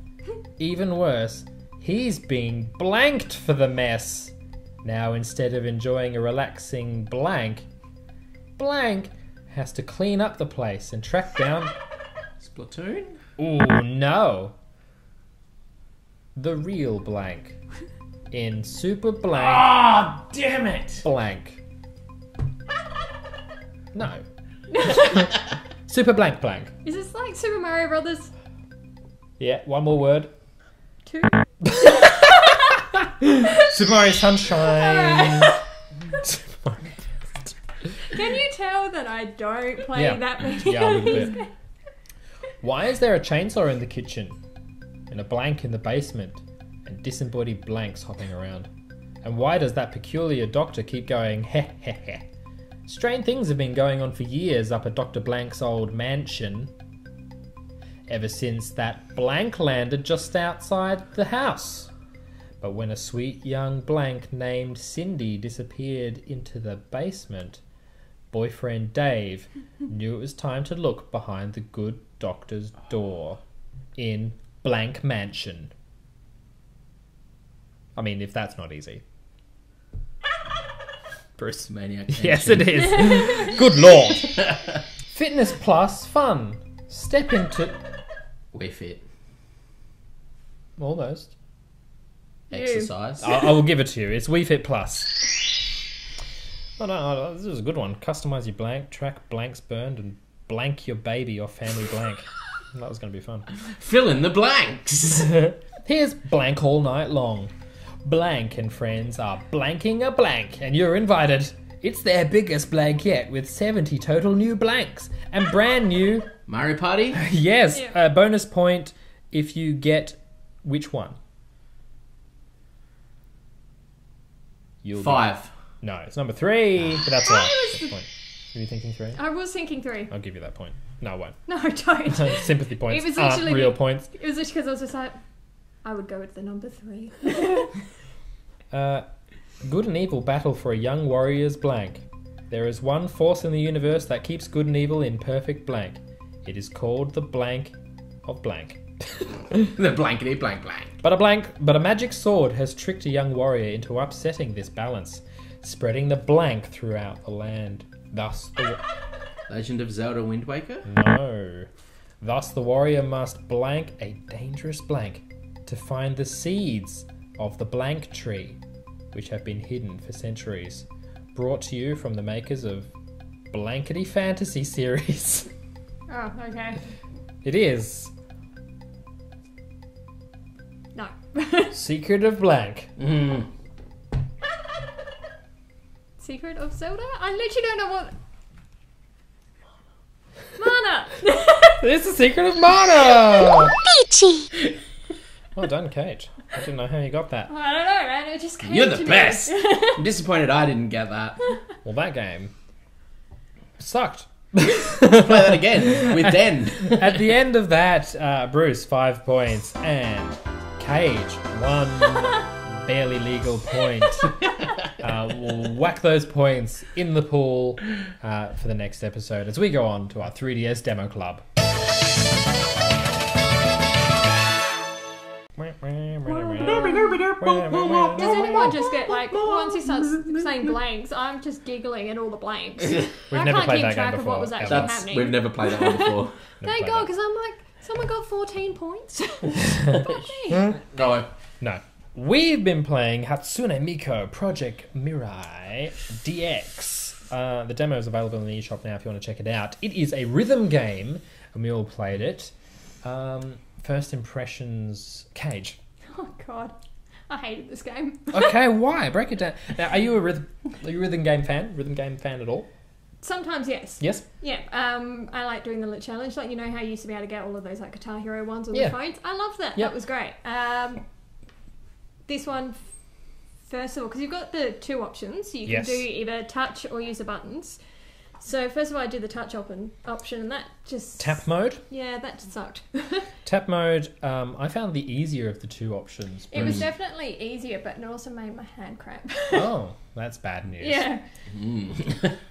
Even worse, he's been blanked for the mess. Now instead of enjoying a relaxing blank has to clean up the place and track down... Splatoon? Ooh, no. The real blank. In Super Blank Ah, damn it. Blank. No. Super Blank Blank. Is this like Super Mario Brothers Yeah, one more word. 2? Super Mario Sunshine. Can you tell that I don't play Yeah. that many Yeah, a of little these? bit. Why is there a chainsaw in the kitchen? And a blank in the basement? And disembodied blanks hopping around? And why does that peculiar doctor keep going heh heh heh? Strange things have been going on for years up at Dr. Blank's old mansion. Ever since that blank landed just outside the house. But when a sweet young blank named Cindy disappeared into the basement, boyfriend Dave knew it was time to look behind the good doctor's door in blank mansion. I mean, if that's not easy. Bruce. Maniac. Yes, it is. Good lord. Fitness plus fun. Step into... We're fit. Almost. Exercise. I will give it to you. It's Wii Fit Plus. Oh no, this is a good one. Customize your blank, track blanks burned, and blank your baby or family blank. That was going to be fun. Fill in the blanks. Here's blank all night long. Blank and friends are blanking a blank, and you're invited. It's their biggest blank yet, with 70 total new blanks and brand new. Mario Party. Yes, Yeah. a bonus point if you get which one? You'll 5. No, it's number 3, but that's all right. That's the point. Were you thinking 3? I was thinking 3. I'll give you that point. No, I won't. No, don't. Sympathy points It was aren't literally real the- points. It was just because I was just like, I would go with the number 3. Good and evil battle for a young warrior's blank. There is one force in the universe that keeps good and evil in perfect blank. It is called the blank of blank. The blankety blank blank. But a magic sword has tricked a young warrior into upsetting this balance, spreading the blank throughout the land. Thus the Legend of Zelda Wind Waker. no. Thus the warrior must blank a dangerous blank to find the seeds of the blank tree, which have been hidden for centuries. Brought to you from the makers of Blankety Fantasy series. Oh, okay. It is No. Secret of Blank. Secret of Zelda? I literally don't know what... Mana! It's the Secret of Mana! Peachy! Well done, Kate. I didn't know how you got that. I don't know, man. It just came You're to the me. best. I'm disappointed I didn't get that. Well, that game sucked. Play that again with Den. At the end of that, Bruce, 5 points, and Cage, 1 barely legal point. We'll whack those points in the pool for the next episode as we go on to our 3DS Demo Club. Does anyone just get like, once he starts saying blanks, I'm just giggling at all the blanks. I never can't played keep that game track of what before, was actually ever. happening. We've never played that one before. Thank God, because I'm like, someone got 14 points. Fuck me. No. No. We've been playing Hatsune Miku Project Mirai DX. The demo is available in the eShop now if you want to check it out. It is a rhythm game, and we all played it. First impressions, Cage. Oh God, I hated this game. Okay, why? Break it down. Now, are you a rhythm game fan? Rhythm game fan at all? Sometimes, yes. Yes. Yeah. I like doing the lit challenge. Like, you know how you used to be able to get all of those like Guitar Hero ones on Yeah. the phones. I love that. Yep. That was great. This one, first of all, because you've got the 2 options. You can Yes. do either touch or use the buttons. So first of all, I did the touch option, and that just Tap mode? Yeah, that just sucked. Tap mode, I found the easier of the 2 options. It was definitely easier, but it also made my hand cramp. Oh, that's bad news. Yeah.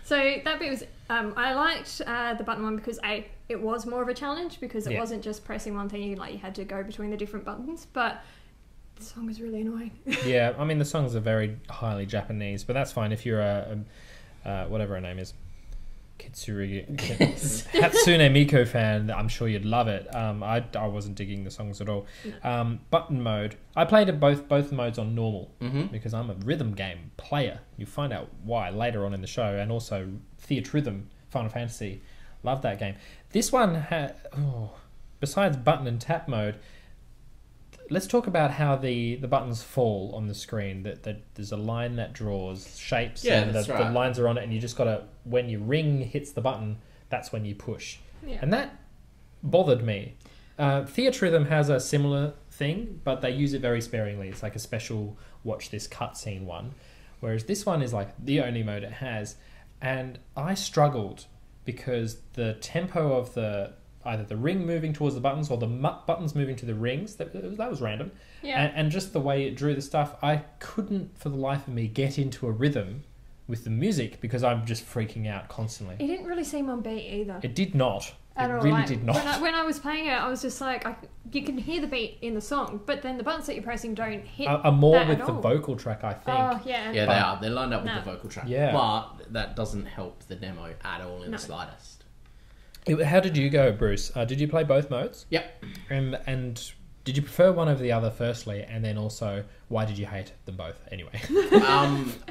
So that bit was. I liked the button one because it was more of a challenge because it Yeah. wasn't just pressing one thing. You had to go between the different buttons. But the song was really annoying. Yeah, I mean, the songs are very highly Japanese, but that's fine if you're a whatever her name is. Hatsune Miku fan, I'm sure you'd love it. I wasn't digging the songs at all. Button mode, I played it both modes on normal because I'm a rhythm game player. You'll find out why later on in the show, and also Theatrhythm, Final Fantasy. Love that game. This one besides button and tap mode, let's talk about how the buttons fall on the screen. That there's a line that draws shapes, and that's the right. lines are on it, and you just gotta, when your ring hits the button, that's when you push. Yeah. And that bothered me. Theatrhythm has a similar thing, but they use it very sparingly. It's like a special watch this cutscene one, whereas this one is like the only mode it has. And I struggled because the tempo of either the ring moving towards the buttons or the buttons moving to the rings, that was random. Yeah. And just the way it drew the stuff, I couldn't for the life of me get into a rhythm with the music because I'm just freaking out constantly. It didn't really seem on beat either. It did not. At It all. really Like, did not. When I was playing it, I was just like, you can hear the beat in the song, but then the buttons that you're pressing don't hit Are more that with at the all. vocal track, I think. Oh, yeah. Yeah, But- they are. They're lined up with No. the vocal track. Yeah. But that doesn't help the demo at all in No. the slightest. How did you go, Bruce? Did you play both modes? Yep. And did you prefer one over the other, firstly? And then also, why did you hate them both anyway?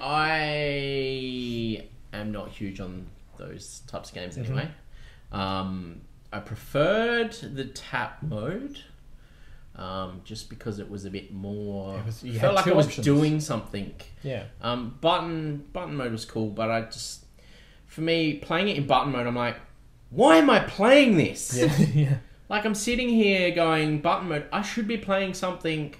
I am not huge on those types of games anyway. I preferred the tap mode just because it was a bit more... You felt had like two I was options. doing something. Yeah. Button mode was cool, but I just... For me, playing it in button mode, I'm like, why am I playing this? Yeah. Yeah. Like, I'm sitting here going, button mode, I should be playing something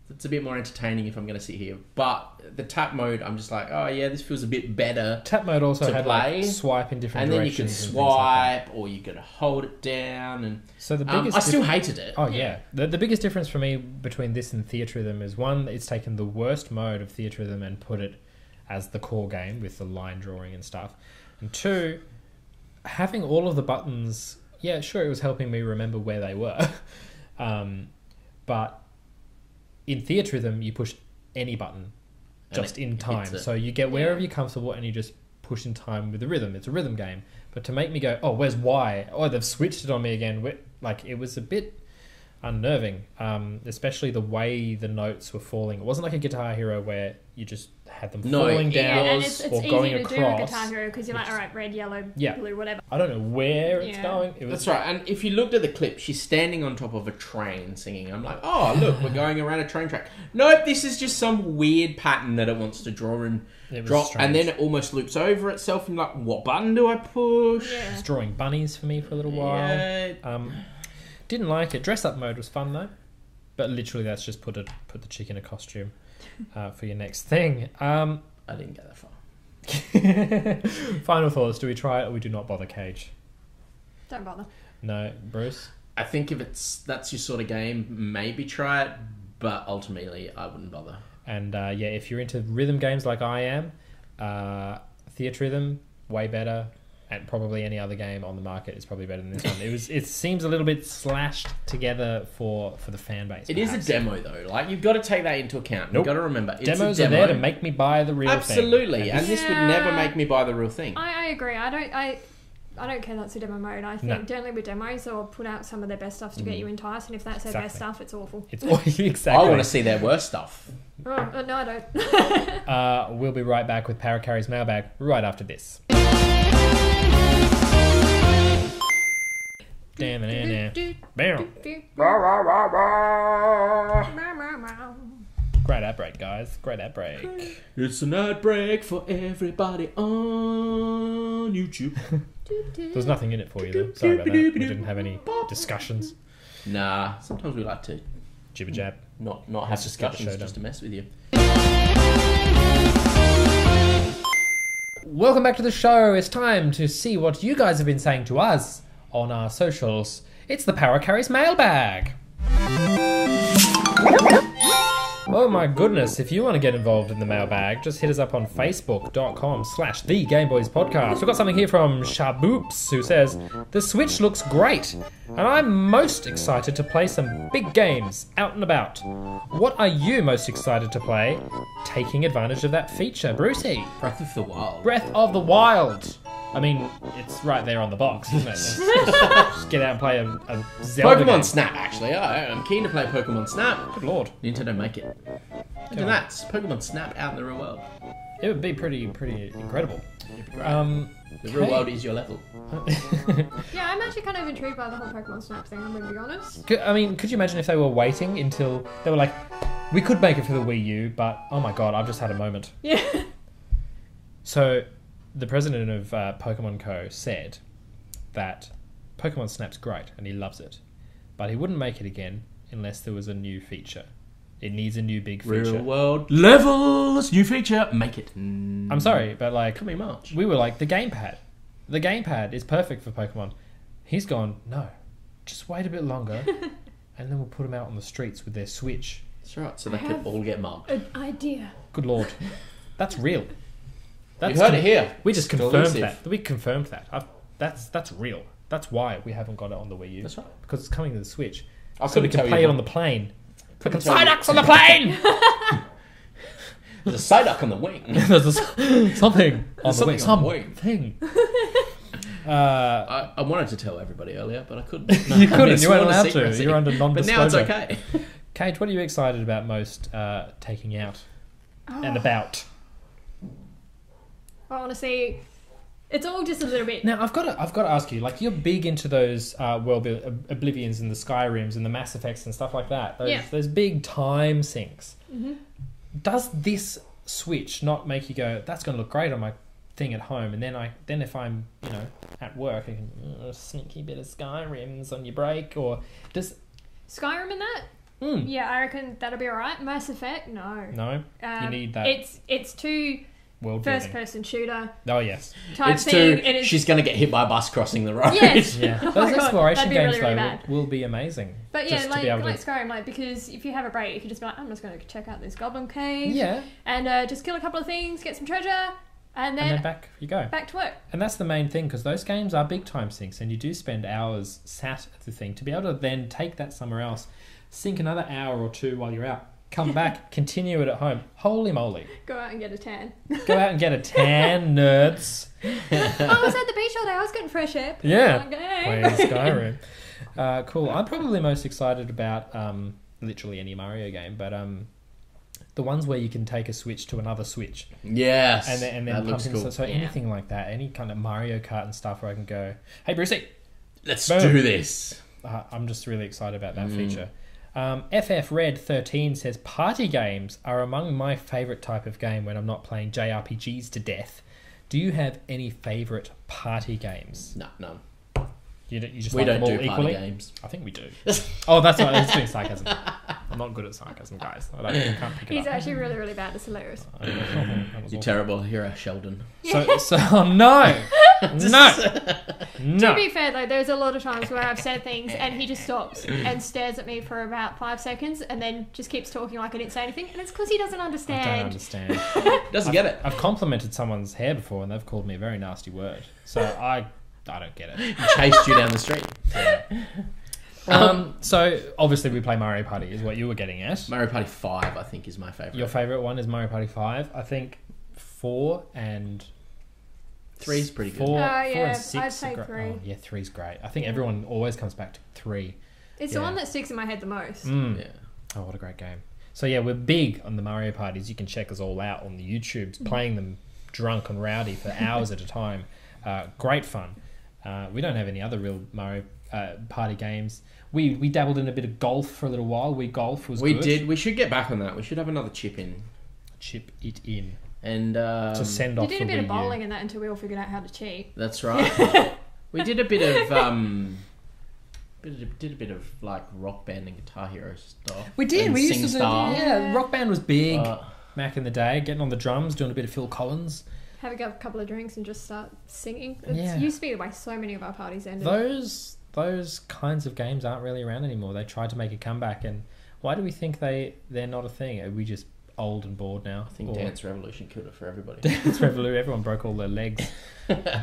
that's a bit more entertaining if I'm going to sit here. But the tap mode, I'm just like, oh yeah, this feels a bit better. Tap mode also To had play, like swipe in different And then you directions. can and things like swipe, or you could hold it down. And that. So the biggest I still hated it. Oh yeah, the biggest difference for me between this and Theatrhythm is, one, it's taken the worst mode of Theatrhythm and put it as the core game with the line drawing and stuff, and two, having all of the buttons. Yeah, sure, it was helping me remember where they were, but in Theatrhythm you push any button just in time, so you get wherever you're comfortable and you just push in time with the rhythm. It's a rhythm game, but to make me go, oh, where's Y? Oh, they've switched it on me again. Like, it was a bit unnerving, especially the way the notes were falling. It wasn't like a Guitar Hero where you just had them falling Yeah, down and it's or easy going to across. do a Guitar Hero because you're like, all right, red, yellow, blue, whatever. I don't know where it's Yeah. going. It was That's right. And if you looked at the clip, she's standing on top of a train singing. I'm like, oh, look, we're going around a train track. Nope, this is just some weird pattern that it wants to draw and It was drop. strange. And then it almost loops over itself. And like, what button do I push? Yeah. It's drawing bunnies for me for a little while. Yeah. Didn't like it. Dress up mode was fun though, but literally that's just put the chick in a costume for your next thing. I didn't get that far. Final thoughts: do we try it or we do not bother? Cage? Don't bother. No, Bruce. I think if that's your sort of game, maybe try it. But ultimately, I wouldn't bother. And if you're into rhythm games like I am, Theatrhythm, way better. And probably any other game on the market is probably better than this one. It seems a little bit slashed together for the fan base. It is perhaps. a demo, though. Like, you've got to take that into account. Nope. You've got to remember, it's Demos a are demo. there to make me buy the real thing. Absolutely, and this would never make me buy the real thing. I agree. I don't care that's a demo mode. I think generally with demos, they'll put out some of their best stuff to get you enticed, and if that's their best Exactly. stuff, it's awful. It's exactly. I want to see their worst stuff. No, I don't. We'll be right back with Paracarry's mailbag right after this. Damn it, Bam. Great ad break, guys. Great ad break. It's an ad break for everybody on YouTube. There's nothing in it for you, though. Sorry about that. We didn't have any discussions. Nah, sometimes we like to Jibber jab. not have Let's just get the discussions show just to mess with you. Welcome back to the show. It's time to see what you guys have been saying to us on our socials. It's the Paracarry's mailbag. Oh my goodness, if you want to get involved in the mailbag, just hit us up on facebook.com/The Gameboys Podcast. We've got something here from Shaboops, who says, the Switch looks great, and I'm most excited to play some big games out and about. What are you most excited to play, taking advantage of that feature? Brucey? Breath of the Wild. Breath of the Wild. I mean, it's right there on the box, isn't it? Just get out and play a Zelda Pokemon game. Snap, actually. I'm keen to play Pokemon Snap. Good lord. Nintendo, make it. Imagine that. Pokemon Snap out in the real world. It would be pretty incredible. The real world is your level. Yeah, I'm actually kind of intrigued by the whole Pokemon Snap thing, I'm going to be honest. Could you imagine if they were waiting until they were like, we could make it for the Wii U, but oh my god, I've just had a moment. Yeah. So, the president of Pokemon Co. said that Pokemon Snap's great and he loves it, but he wouldn't make it again unless there was a new feature. It needs a new big feature. Real world levels, new feature, make it. I'm sorry, but like, Coming March. we were like, the gamepad. The gamepad is perfect for Pokemon. He's gone, no, just wait a bit longer and then we'll put them out on the streets with their Switch. That's right, so they could all get mugged. An idea. Good lord. That's real. You heard it here. We just Exclusive. confirmed that. We confirmed that. That's real. That's why we haven't got it on the Wii U. That's right. Because it's coming to the Switch. I So we couldn't can tell play you it on what- the plane. couldn't Fucking tell you- Psyduck's on the plane! There's a Psyduck on the wing. There's something on the wing. something on the wing. Something. I wanted to tell everybody earlier, but I couldn't. You couldn't. You Sworn weren't allowed to. secrecy. You're under But non-disclosure. now it's okay. Kate, what are you excited about most taking out and about? Well, honestly, it's all just a little bit. Now I've got to ask you. Like, you're big into those world Oblivions and the Skyrims and the Mass Effects and stuff like that. Those big time sinks. Mm-hmm. Does this Switch not make you go, that's going to look great on my thing at home, and then if I'm at work, I can sneaky bit of Skyrims on your break, or does Skyrim in that? Yeah, I reckon that'll be alright. Mass Effect, no. You need that It's too world building. first-person shooter Oh yes, type It's thing. too. and it's, She's going to get hit by a bus crossing the road. Yes. yeah. Oh Those my God, exploration that'd be games really, really though bad. will be amazing. But yeah, just to be able like to- Skyrim, like, because if you have a break, you can just be like, I'm just going to check out this goblin cave. Yeah, And just kill a couple of things, get some treasure, and then back you go. back to work. And that's the main thing, because those games are big time sinks, and you do spend hours sat at the thing to be able to then take that somewhere else, sink another hour or two while you're out, come back, continue it at home. Holy moly! Go out and get a tan. Go out and get a tan, nerds. I was at the beach all day, I was getting fresh air. Yeah, Okay. playing Skyrim. Cool. I'm probably most excited about literally any Mario game, but the ones where you can take a Switch to another Switch. Yes. And then that pump looks in, cool. so anything like that, any kind of Mario Kart and stuff where I can go, hey Brucey, Let's Boom. do this. I'm just really excited about that feature. FF Red 13 says, party games are among my favourite type of game when I'm not playing JRPGs to death. Do you have any favourite party games? No, none. You just We like them don't all do equally? party games. I think we do. Oh, that's right. That's doing sarcasm. I'm not good at sarcasm, guys. I can't pick it He's up. actually really, really bad. It's hilarious. That was You're awful. terrible hero, Sheldon. So oh, no, no. To be fair though, there's a lot of times where I've said things and he just stops and stares at me for about 5 seconds and then just keeps talking like I didn't say anything, and it's because he doesn't I understand. don't understand. Doesn't get it. I've complimented someone's hair before and they've called me a very nasty word. So I don't get it. He chased you down the street. So obviously we play Mario Party is what you were getting at. Mario Party 5, I think, is my favourite. Your favourite one is Mario Party 5. I think 4 and 3 is pretty good. 4 yeah, and 6 I'd say are 3. Oh, yeah, 3's great. I think everyone always comes back to 3. It's the one that sticks in my head the most. Yeah. Oh, what a great game. So yeah, we're big on the Mario parties. You can check us all out on the YouTubes, playing them drunk and rowdy for hours at a time. Great fun. We don't have any other real Mario party games. We dabbled in a bit of golf for a little while. Golf was We good. did. We should get back on that. We should have another chip in. Chip it in. And To send You off did the a bit of Wii U. bowling and that until we all figured out how to cheat. That's right. We did a bit of did a bit of like Rock Band and Guitar Hero stuff. We did. And We used to do. SingStar. Yeah, Rock Band was big Uh, back in the day. Getting on the drums, doing a bit of Phil Collins. Have a couple of drinks and just start singing. Yeah. It used to be the way so many of our parties ended. Those kinds of games aren't really around anymore. They tried to make a comeback, and why do we think they're not a thing? Are we just old and bored now? I think Dance Revolution killed it for everybody. Dance Revolution, everyone broke all their legs,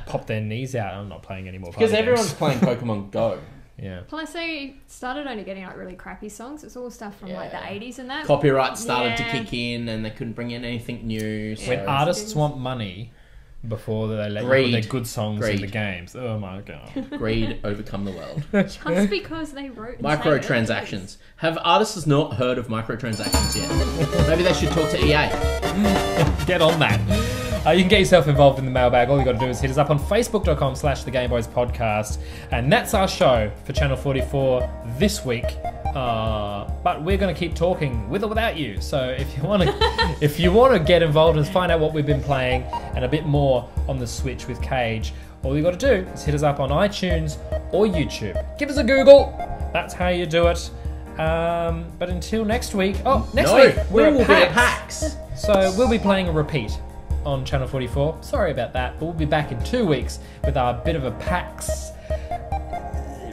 popped their knees out. I'm not playing anymore. Because party everyone's games. playing Pokemon Go. Yeah. Plus, they started only getting like really crappy songs. It's all stuff from like the Yeah. 80s and that. Copyright started to Yeah. kick in, and they couldn't bring in anything new. So When artists want money before they let you Greed. put their good songs in Greed. the games. Oh my god. greed overcome the world. Just because they wrote and sang it. Microtransactions. Have artists not heard of microtransactions yet? Maybe they should talk to EA. Get on that. You can get yourself involved in the mailbag. All you got to do is hit us up on facebook.com/the Gameboys podcast. And that's our show for Channel 44 this week. But we're going to keep talking with or without you. So if you want to get involved and find out what we've been playing and a bit more on the Switch with Cage, all you got to do is hit us up on iTunes or YouTube. Give us a Google. That's how you do it. But until next week... next week we're at PAX. So we'll be playing a repeat on Channel 44. Sorry about that, but we'll be back in 2 weeks with our bit of a PAX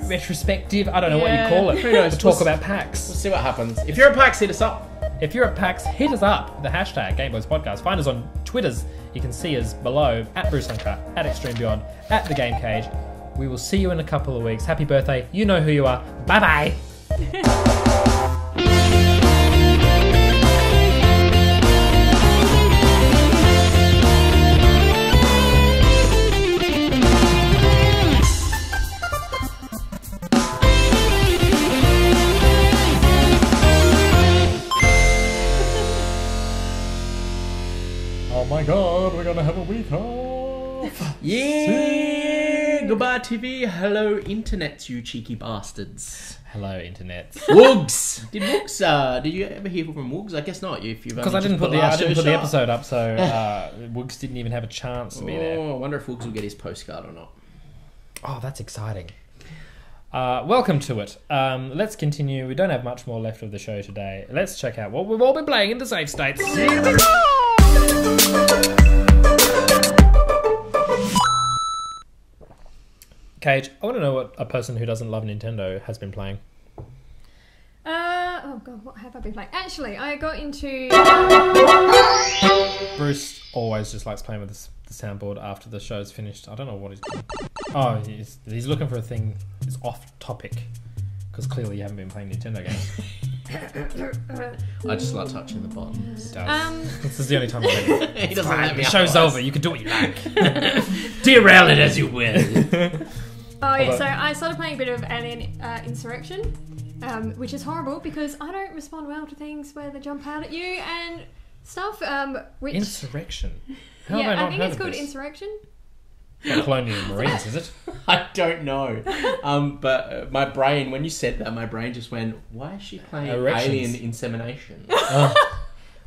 retrospective. I don't know what you call it. Who knows? We'll talk about PAX. We'll see what happens. If you're at PAX, hit us up. If you're at PAX, hit us up. The hashtag Gameboys Podcast. Find us on Twitters. You can see us below at Bruce Hunker, at extremebeyond, at the Game Cage. We will see you in a couple of weeks. Happy birthday. You know who you are. Bye bye. Oh my god, we're gonna have a week off. Yeah! Goodbye, TV. Hello, internets, you cheeky bastards. Hello, internet. Woogs! Did you ever hear from Woogs? I guess not. Because I didn't put the episode up, so Woogs didn't even have a chance to be there. Oh, I wonder if Woogs will get his postcard or not. Oh, that's exciting. Welcome to it. Let's continue. We don't have much more left of the show today. Let's check out what we've all been playing in the save states. Here we go! Cage, I want to know what a person who doesn't love Nintendo has been playing. Oh god, what have I been playing? Actually, I got into... Bruce always just likes playing with the soundboard after the show's finished. I don't know what he's doing. Oh, he's looking for a thing that's off topic. Because clearly you haven't been playing Nintendo games. I just like touching the buttons. He does. This is the only time I let it. He doesn't let me. The show's over. You can do what you like. Derail it as you will. Oh yeah, so I started playing a bit of Alien Insurrection, which is horrible because I don't respond well to things where they jump out at you and stuff. Which Insurrection? How have I yeah, not I think heard it's of called this? Insurrection. Not Colonial Marines, is it? I don't know. But my brain, when you said that, my brain just went, why is she playing Erections. Alien Insemination?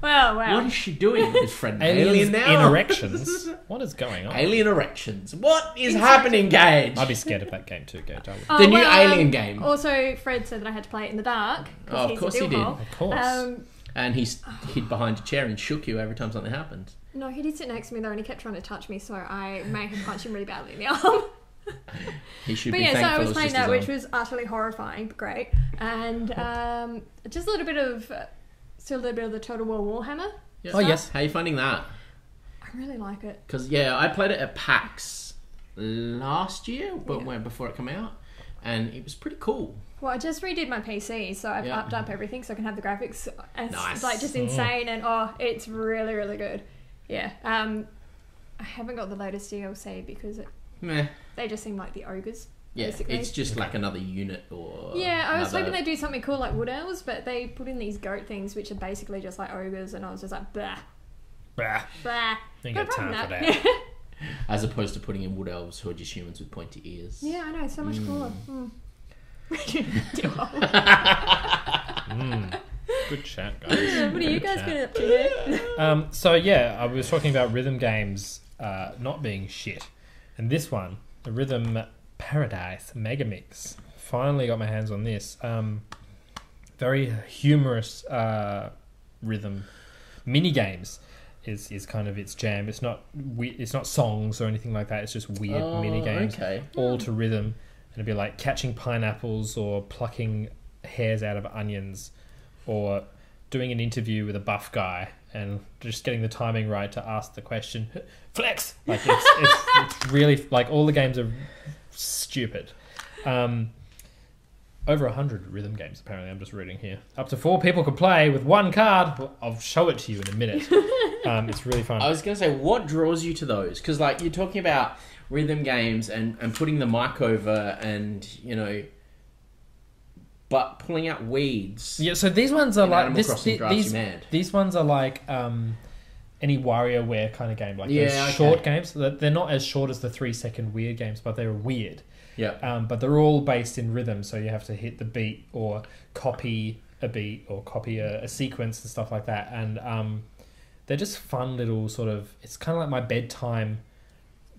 Well. What is she doing with Fred Aliens Alien now? in erections? What is going on? Alien Erections. What is happening, Gage? I'd be scared of that game too, Gage. Oh, The new Alien game. Also, Fred said that I had to play it in the dark. Oh, of course he did. Of course. And he hid behind a chair and shook you every time something happened. No, he did sit next to me though, and he kept trying to touch me, so I may have punched him really badly in the arm. He should But be yeah, so thankful I was it's playing just that, his which arm. was utterly horrifying, but great. And just a little bit of, still a little bit of the Total War Warhammer. Yeah. Oh, yes. How are you finding that? I really like it. Because, yeah, I played it at PAX last year, but before it came out, and it was pretty cool. Well, I just redid my PC, so I've upped up everything so I can have the graphics. And Nice. It's like just insane, and it's really, really good. Yeah. I haven't got the latest DLC because they just seem like the ogres. Yeah, basically. it's just like another unit or... Yeah, I was hoping they'd do something cool like Wood Elves, but they put in these goat things which are basically just like ogres, and I was just like, blah. Bah. Blah. Ain't But got time apart for from that. As opposed to putting in Wood Elves who are just humans with pointy ears. Yeah, I know, so much cooler. Good chat, guys. What are you guys been up to? So yeah, I was talking about rhythm games not being shit, and this one, the Rhythm Paradise Megamix, finally got my hands on this. Very humorous rhythm mini games is kind of its jam. It's not songs or anything like that. It's just weird mini games, all to rhythm. And it'd be like catching pineapples or plucking hairs out of onions, or doing an interview with a buff guy and just getting the timing right to ask the question, flex! Like it's really, like, all the games are stupid. Over 100 rhythm games, apparently. I'm just reading here. Up to 4 people can play with 1 card. Well, I'll show it to you in a minute. It's really fun. I was going to say, what draws you to those? Because, like, you're talking about rhythm games and putting the mic over and, you know, but pulling out weeds. Yeah, so these ones are like... Animal Crossing drives you mad. These ones are like... any WarioWare kind of game, like Yeah, those okay. short games. They're not as short as the 3-second weird games, but they're weird. Yeah. But they're all based in rhythm, so you have to hit the beat or copy a beat or copy a sequence and stuff like that. And they're just fun little sort of... It's kind of like my bedtime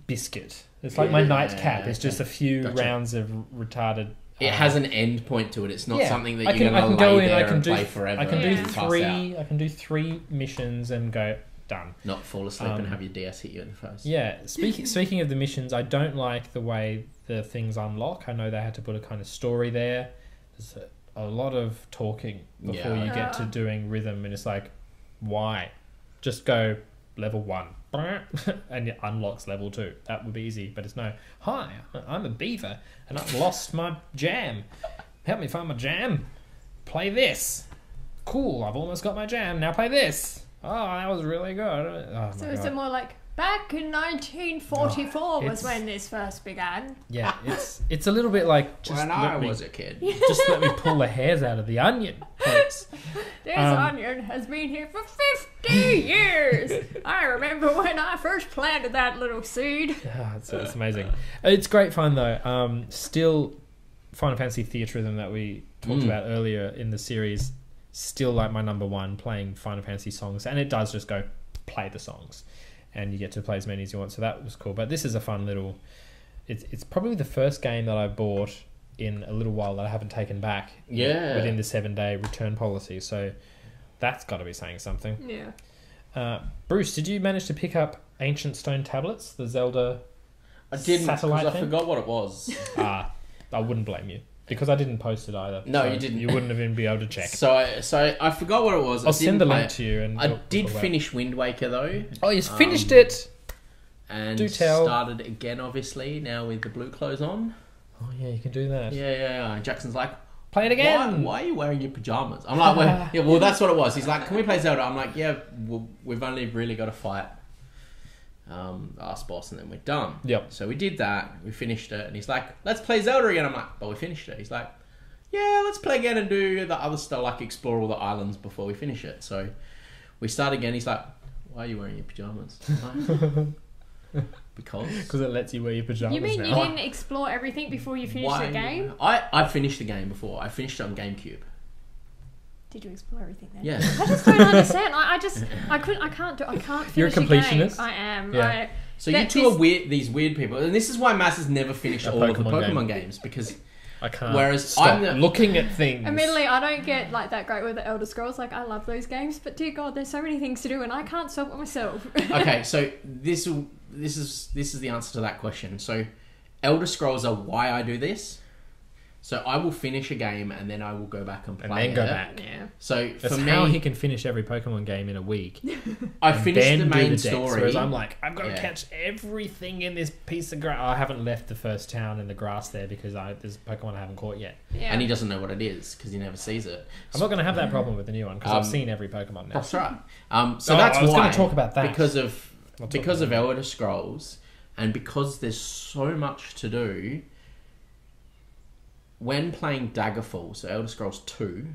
biscuit. It's like my nightcap. It's just a few rounds of retarded... It has an end point to it. It's not something that I you're can going to go lay in, there I can and do, play forever. I can do and pass out. I can do 3 missions and go done. Not fall asleep and have your DS hit you in the face. Yeah. Speaking of the missions, I don't like the way the things unlock. I know they had to put a kind of story there. There's a lot of talking before you get to doing rhythm, and it's like, why? Just go level 1. And it unlocks level 2. That would be easy, but it's no. Hi, I'm a beaver, and I've lost my jam. Help me find my jam. Play this. Cool, I've almost got my jam. Now play this. Oh, that was really good. Oh, So my is God. it more like back in 1944 was it's- when this first began? Yeah, it's a little bit like just When I let me, was a kid. just let me pull the hairs out of the onion, please. This onion has been here for 50 years. I remember when I first planted that little seed. It's amazing. It's great fun though. Still, Final Fantasy Theatrhythm that we talked about earlier in the series, still like my number one, playing Final Fantasy songs, and it does just go play the songs, and you get to play as many as you want. So that was cool. But this is a fun little. It's probably the first game that I bought in a little while that I haven't taken back. Yeah. Within the 7-day return policy, so that's got to be saying something. Yeah. Bruce, did you manage to pick up Ancient Stone Tablets, the Zelda? I didn't, because satellite I thing? forgot what it was. I wouldn't blame you because I didn't post it either. No, so you didn't. You wouldn't have even be able to check. So I forgot what it was. I'll send the link to you. And I we'll did talk about it. finish Wind Waker though. Oh, you finished it. And Do tell. started again, obviously, now with the blue clothes on. Oh yeah, you can do that. Yeah. And Jackson's like, Play it again. why are you wearing your pajamas? I'm like, well, that's what it was. He's like, can we play Zelda? I'm like, yeah, we've only really got to fight last boss and then we're done. Yep. So we did that. We finished it. And he's like, let's play Zelda again. I'm like, but we finished it. He's like, yeah, let's play again and do the other stuff, like explore all the islands before we finish it. So we start again. He's like, why are you wearing your pajamas? I'm like, because it lets you wear your pajamas You mean now. you didn't explore everything before you finished the game? I finished the game before. I finished it on GameCube. Did you explore everything then? Yeah. I just don't understand. I can't finish You're a a game. completionist? I am. Yeah. So you two are weird. These weird people, and this is why Mass has never finished all of the Pokemon Pokemon games because I can't. Whereas stop I'm looking at things. Admittedly, I don't get like that great with the Elder Scrolls. Like, I love those games, but dear God, there's so many things to do, and I can't stop it myself. okay, so this is the answer to that question. So Elder Scrolls are why I do this. So I will finish a game and then I will go back and play then go it. back. Yeah. So That's for how me, he can finish every Pokemon game in a week. I and finished then the do main decks, story. Whereas I'm like, I've got to Yeah. catch everything in this piece of grass. I haven't left the first town in the grass there because there's Pokemon I haven't caught yet. Yeah. and he doesn't know what it is because he never sees it. I'm not going to have that problem with the new one because I've seen every Pokemon now. That's right. So Oh, that's I was why gonna talk about that. because of I'll talk because of about Elder Scrolls and because there's so much to do. When playing Daggerfall, so Elder Scrolls 2,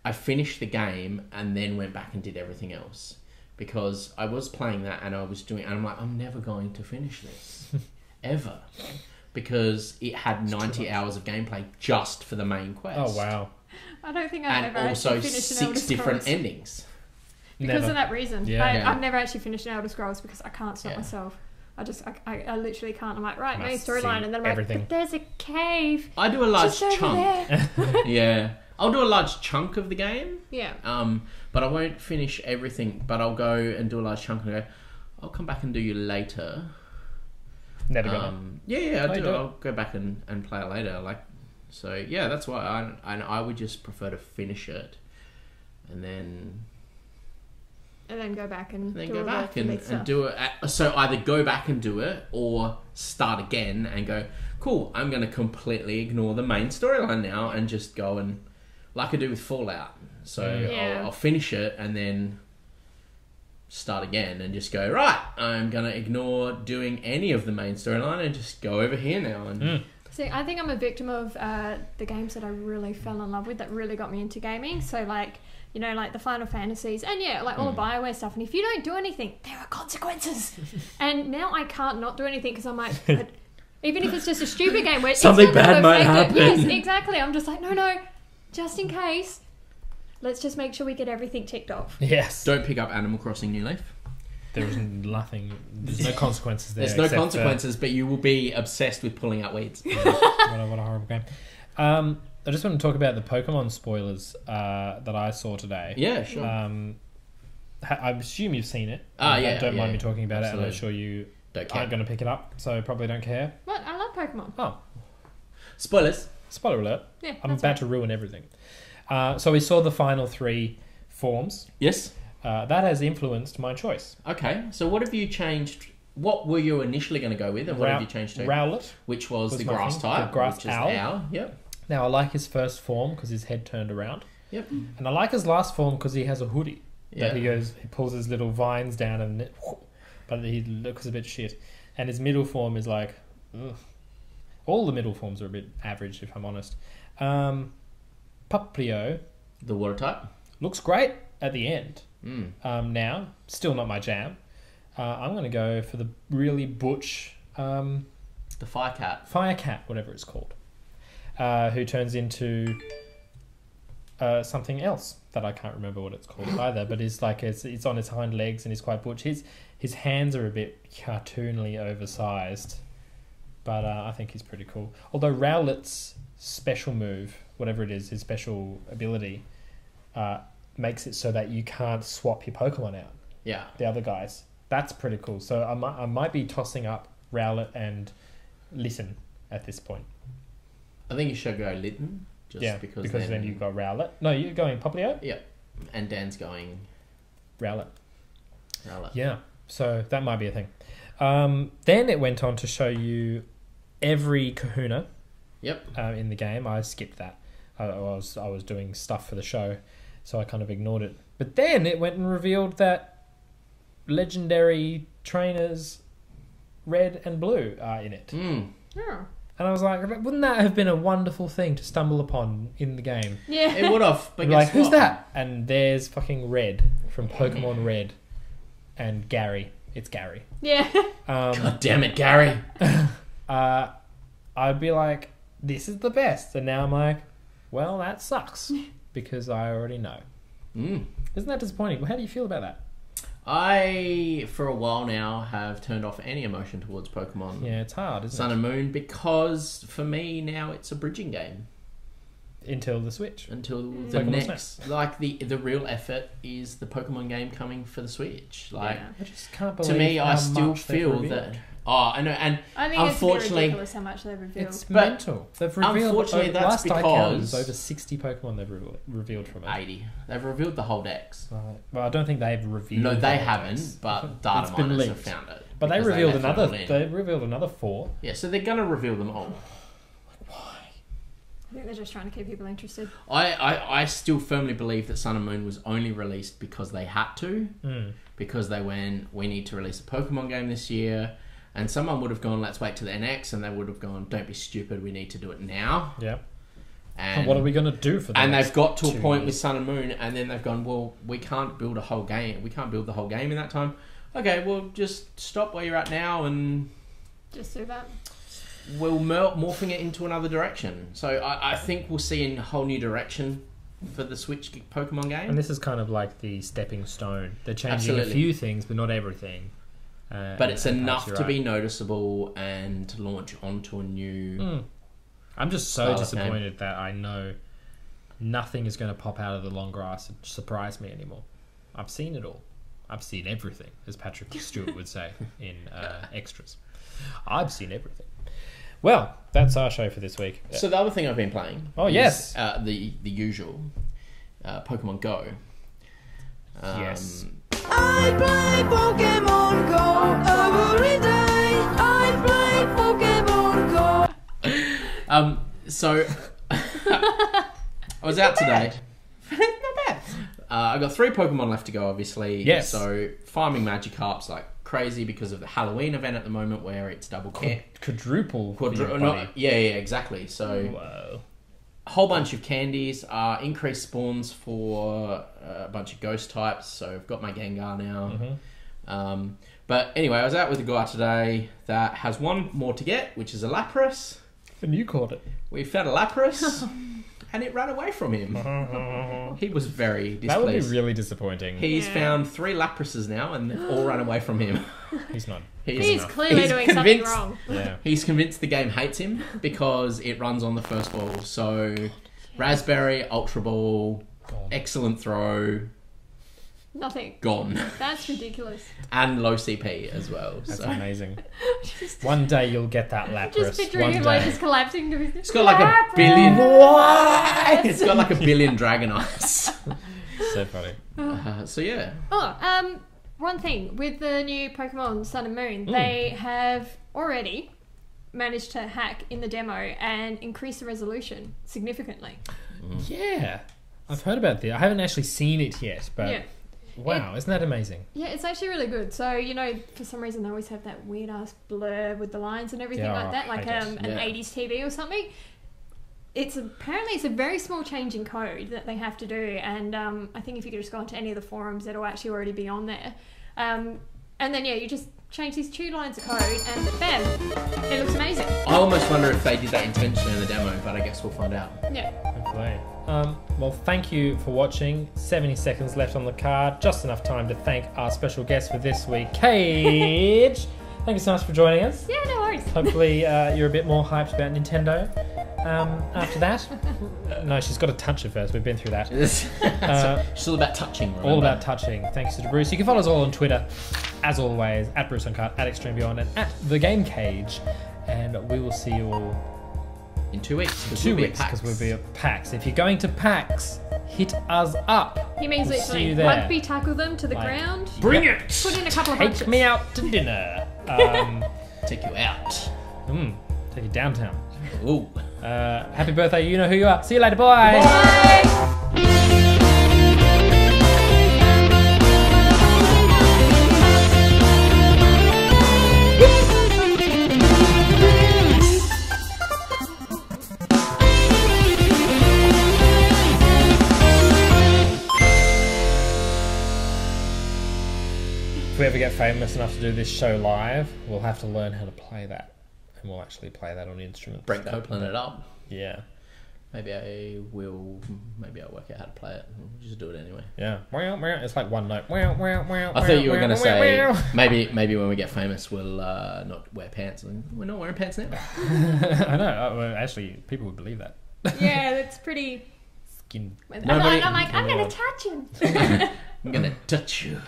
I finished the game and then went back and did everything else. Because I was playing that and I was doing... And I'm like, I'm never going to finish this. Ever. Because it had 90 hours of gameplay just for the main quest. Oh, wow. I don't think I've And ever also actually finished an Elder 6 different Scrolls. endings. Because Never. of that reason. Yeah. I've never actually finished an Elder Scrolls because I can't stop Yeah. myself. I literally can't. I'm like, right, main Must storyline, see and then I'm everything. like, but there's a cave I do a large just over chunk. there. Yeah. I'll do a large chunk of the game. Yeah. But I won't finish everything. But I'll go and do a large chunk and go, I'll come back and do you later. Never got it. Yeah, Oh, you do it. I'll go back and play it later. So yeah, that's why I would just prefer to finish it, and then go back and go do all back the and elite stuff. do it. So either go back and do it, or start again and go, cool, I'm going to completely ignore the main storyline now and just go and like I do with Fallout. So Yeah. I'll finish it and then start again and just go, right, I'm going to ignore doing any of the main storyline and just go over here now and See, I think I'm a victim of the games that I really fell in love with that really got me into gaming. So, like, you know, like the Final Fantasies and, yeah, like all the BioWare stuff. And if you don't do anything, there are consequences. And now I can't not do anything because I'm like, even if it's just a stupid game where something bad might happen. Yes, exactly. I'm just like, no, just in case. Let's just make sure we get everything ticked off. Yes. Don't pick up Animal Crossing New Leaf. There's nothing. There's no consequences there. There's no consequences, but you will be obsessed with pulling out weeds. What a horrible game. I just want to talk about the Pokemon spoilers that I saw today. Yeah, sure. I assume you've seen it. Don't mind me talking about it. I'm sure you aren't going to pick it up, so probably don't care. What? I love Pokemon. Oh. Spoilers. Spoiler alert. Yeah, I'm about to ruin everything. So we saw the final 3 forms. Yes. That has influenced my choice. Okay, so what have you changed? What were you initially going to go with, and what have you changed to? Rowlet. Which was the grass type. The grass which is owl. Yep. Now, I like his first form because his head turned around. Yep. And I like his last form because he has a hoodie. Yeah. That he pulls his little vines down and but he looks a bit shit. And his middle form is like, ugh. All the middle forms are a bit average, if I'm honest. Puplio. The water type. Looks great at the end. Mm. Now, still not my jam. I'm going to go for the really butch... the Firecat. Firecat, whatever it's called. Who turns into something else that I can't remember what it's called either, but it's like it's on its hind legs and he's quite butch. His hands are a bit cartoonily oversized, but I think he's pretty cool. Although Rowlet's special move, whatever it is, his special ability, makes it so that you can't swap your Pokemon out. Yeah. The other guys. That's pretty cool. So I might be tossing up Rowlet and Litten at this point. I think you should go Litten. Because then you've got Rowlet. No, you're going Poplio? Yeah. And Dan's going... Rowlet. Rowlet. Yeah. So that might be a thing. Then it went on to show you every Kahuna. Yep. In the game. I skipped that. I was doing stuff for the show, so I kind of ignored it. But then it went and revealed that legendary trainers Red and Blue are in it. Mm. Oh. And I was like, wouldn't that have been a wonderful thing to stumble upon in the game? Yeah. It would have, but like, who's that? And there's fucking Red from Pokemon Red and Gary. It's Gary. Yeah. God damn it, Gary. I'd be like, this is the best. And now I'm like, well, that sucks because I already know. Mm. Isn't that disappointing? How do you feel about that? I, for a while now, have turned off any emotion towards Pokemon Yeah, it's hard, isn't Sun it? and Moon because, for me, now it's a bridging game. Until the Switch. Until the Pokemon next... Like, the real effort is the Pokemon game coming for the Switch. Like, Yeah. I just can't believe to me, how I still much they've feel revealed. that... Oh, I know, and I think unfortunately... it's a bit ridiculous how much they've revealed. It's But mental. They've revealed... unfortunately, that's last I counted, because- there's over 60 Pokemon they've revealed from it. 80. They've revealed the whole Dex. Well, I don't think they've revealed... No, the they whole haven't, Dex. but data It's been miners have leaked. found it. But they because revealed left it all another... in. They revealed another 4. Yeah, so they're going to reveal them all. Why? I think they're just trying to keep people interested. I still firmly believe that Sun and Moon was only released because they had to. Mm. Because they went, we need to release a Pokemon game this year. And someone would have gone, let's wait to the NX. And they would have gone, don't be stupid, we need to do it now. Yeah. And what are we going to do for that? And they've got to a 2 point years? with Sun and Moon. And then they've gone, well, we can't build a whole game. We can't build the whole game in that time. Okay, well, just stop where you're at now and... Just do that. we'll morphing it into another direction. So I think we'll see a whole new direction for the Switch Pokemon game. And this is kind of like the stepping stone. They're changing Absolutely. a few things, but not everything. But it's enough perhaps to you're be right. noticeable and to launch onto a new... I'm just so style of disappointed that I know nothing is going to pop out of the long grass and surprise me anymore. I've seen it all. I've seen everything, as Patrick Stewart would say in Extras. I've seen everything. Well, that's our show for this week. So the other thing I've been playing Oh, is, yes. the usual Pokemon Go. Yes. I play Pokemon Go every day. I play Pokemon Go. So I was out today. Not bad. I got 3 Pokemon left to go, obviously. Yes. So farming Magikarps like crazy because of the Halloween event at the moment where it's double Quadruple. For your body. yeah, exactly. So Whoa. a whole bunch of candies, increased spawns for a bunch of ghost types. So I've got my Gengar now. But anyway, I was out with a guy today that has one more to get, which is a Lapras. And you caught it. We found a Lapras, and it ran away from him. He was very displeased. That would be really disappointing. He's found 3 Laprases now, and they've all run away from him. He's not. He's clearly doing something wrong. Yeah. He's convinced the game hates him because it runs on the first ball. So, Raspberry, Ultra Ball, Gone. excellent throw, Nothing. gone. That's ridiculous. And low CP as well. That's So. amazing. One day you'll get that Lapras. Just picturing One him day. like just collapsing to his. It's got like a billion. What? It's got like a billion dragon eyes. So funny. So yeah. Oh, one thing with the new Pokemon Sun and Moon, they have already managed to hack in the demo and increase the resolution significantly. Yeah. I've heard about this. I haven't actually seen it yet, but Yeah. wow, isn't that amazing? Yeah, it's actually really good. So, you know, for some reason they always have that weird ass blur with the lines and everything Yeah, like that, like I hate it. an 80s TV or something. Apparently it's a very small change in code that they have to do, and I think if you could just go onto any of the forums, it'll actually already be on there. And then you just change these 2 lines of code, and bam, it looks amazing. I almost wonder if they did that intentionally in the demo, but I guess we'll find out. Yeah. Hopefully. Well, thank you for watching. 70 seconds left on the card. Just enough time to thank our special guest for this week, Cage. Thank you so much for joining us. Yeah, no worries. Hopefully you're a bit more hyped about Nintendo. After that, no, she's got to touch it first. We've been through that. It's all about touching. Remember? All about touching. Thanks to Bruce. You can follow us all on Twitter, as always, at Bruce on Cart, at extremebeyond, and at the Game Cage. And we will see you all in 2 weeks. in 2 weeks because we'll be at PAX. If you're going to PAX, hit us up. He means We'll see literally you there. rugby tackle them to the Like, ground, Bring it! put in a couple of Take punches. me out to dinner. Take you out. Take you downtown. Ooh. Happy birthday, you know who you are. See you later, bye. Bye. If we ever get famous enough to do this show live, we'll have to learn how to play that. And we'll actually play that on the instrument. Brent Copeland it up. Yeah. Maybe I'll work out how to play it. We'll just do it anyway. Yeah. It's like one note. I thought you were going to say maybe when we get famous we'll not wear pants. We're not wearing pants now. I know. Well, actually, people would believe that. Yeah, that's pretty. Skin. I'm like, I'm going to touch him. I'm going to touch you.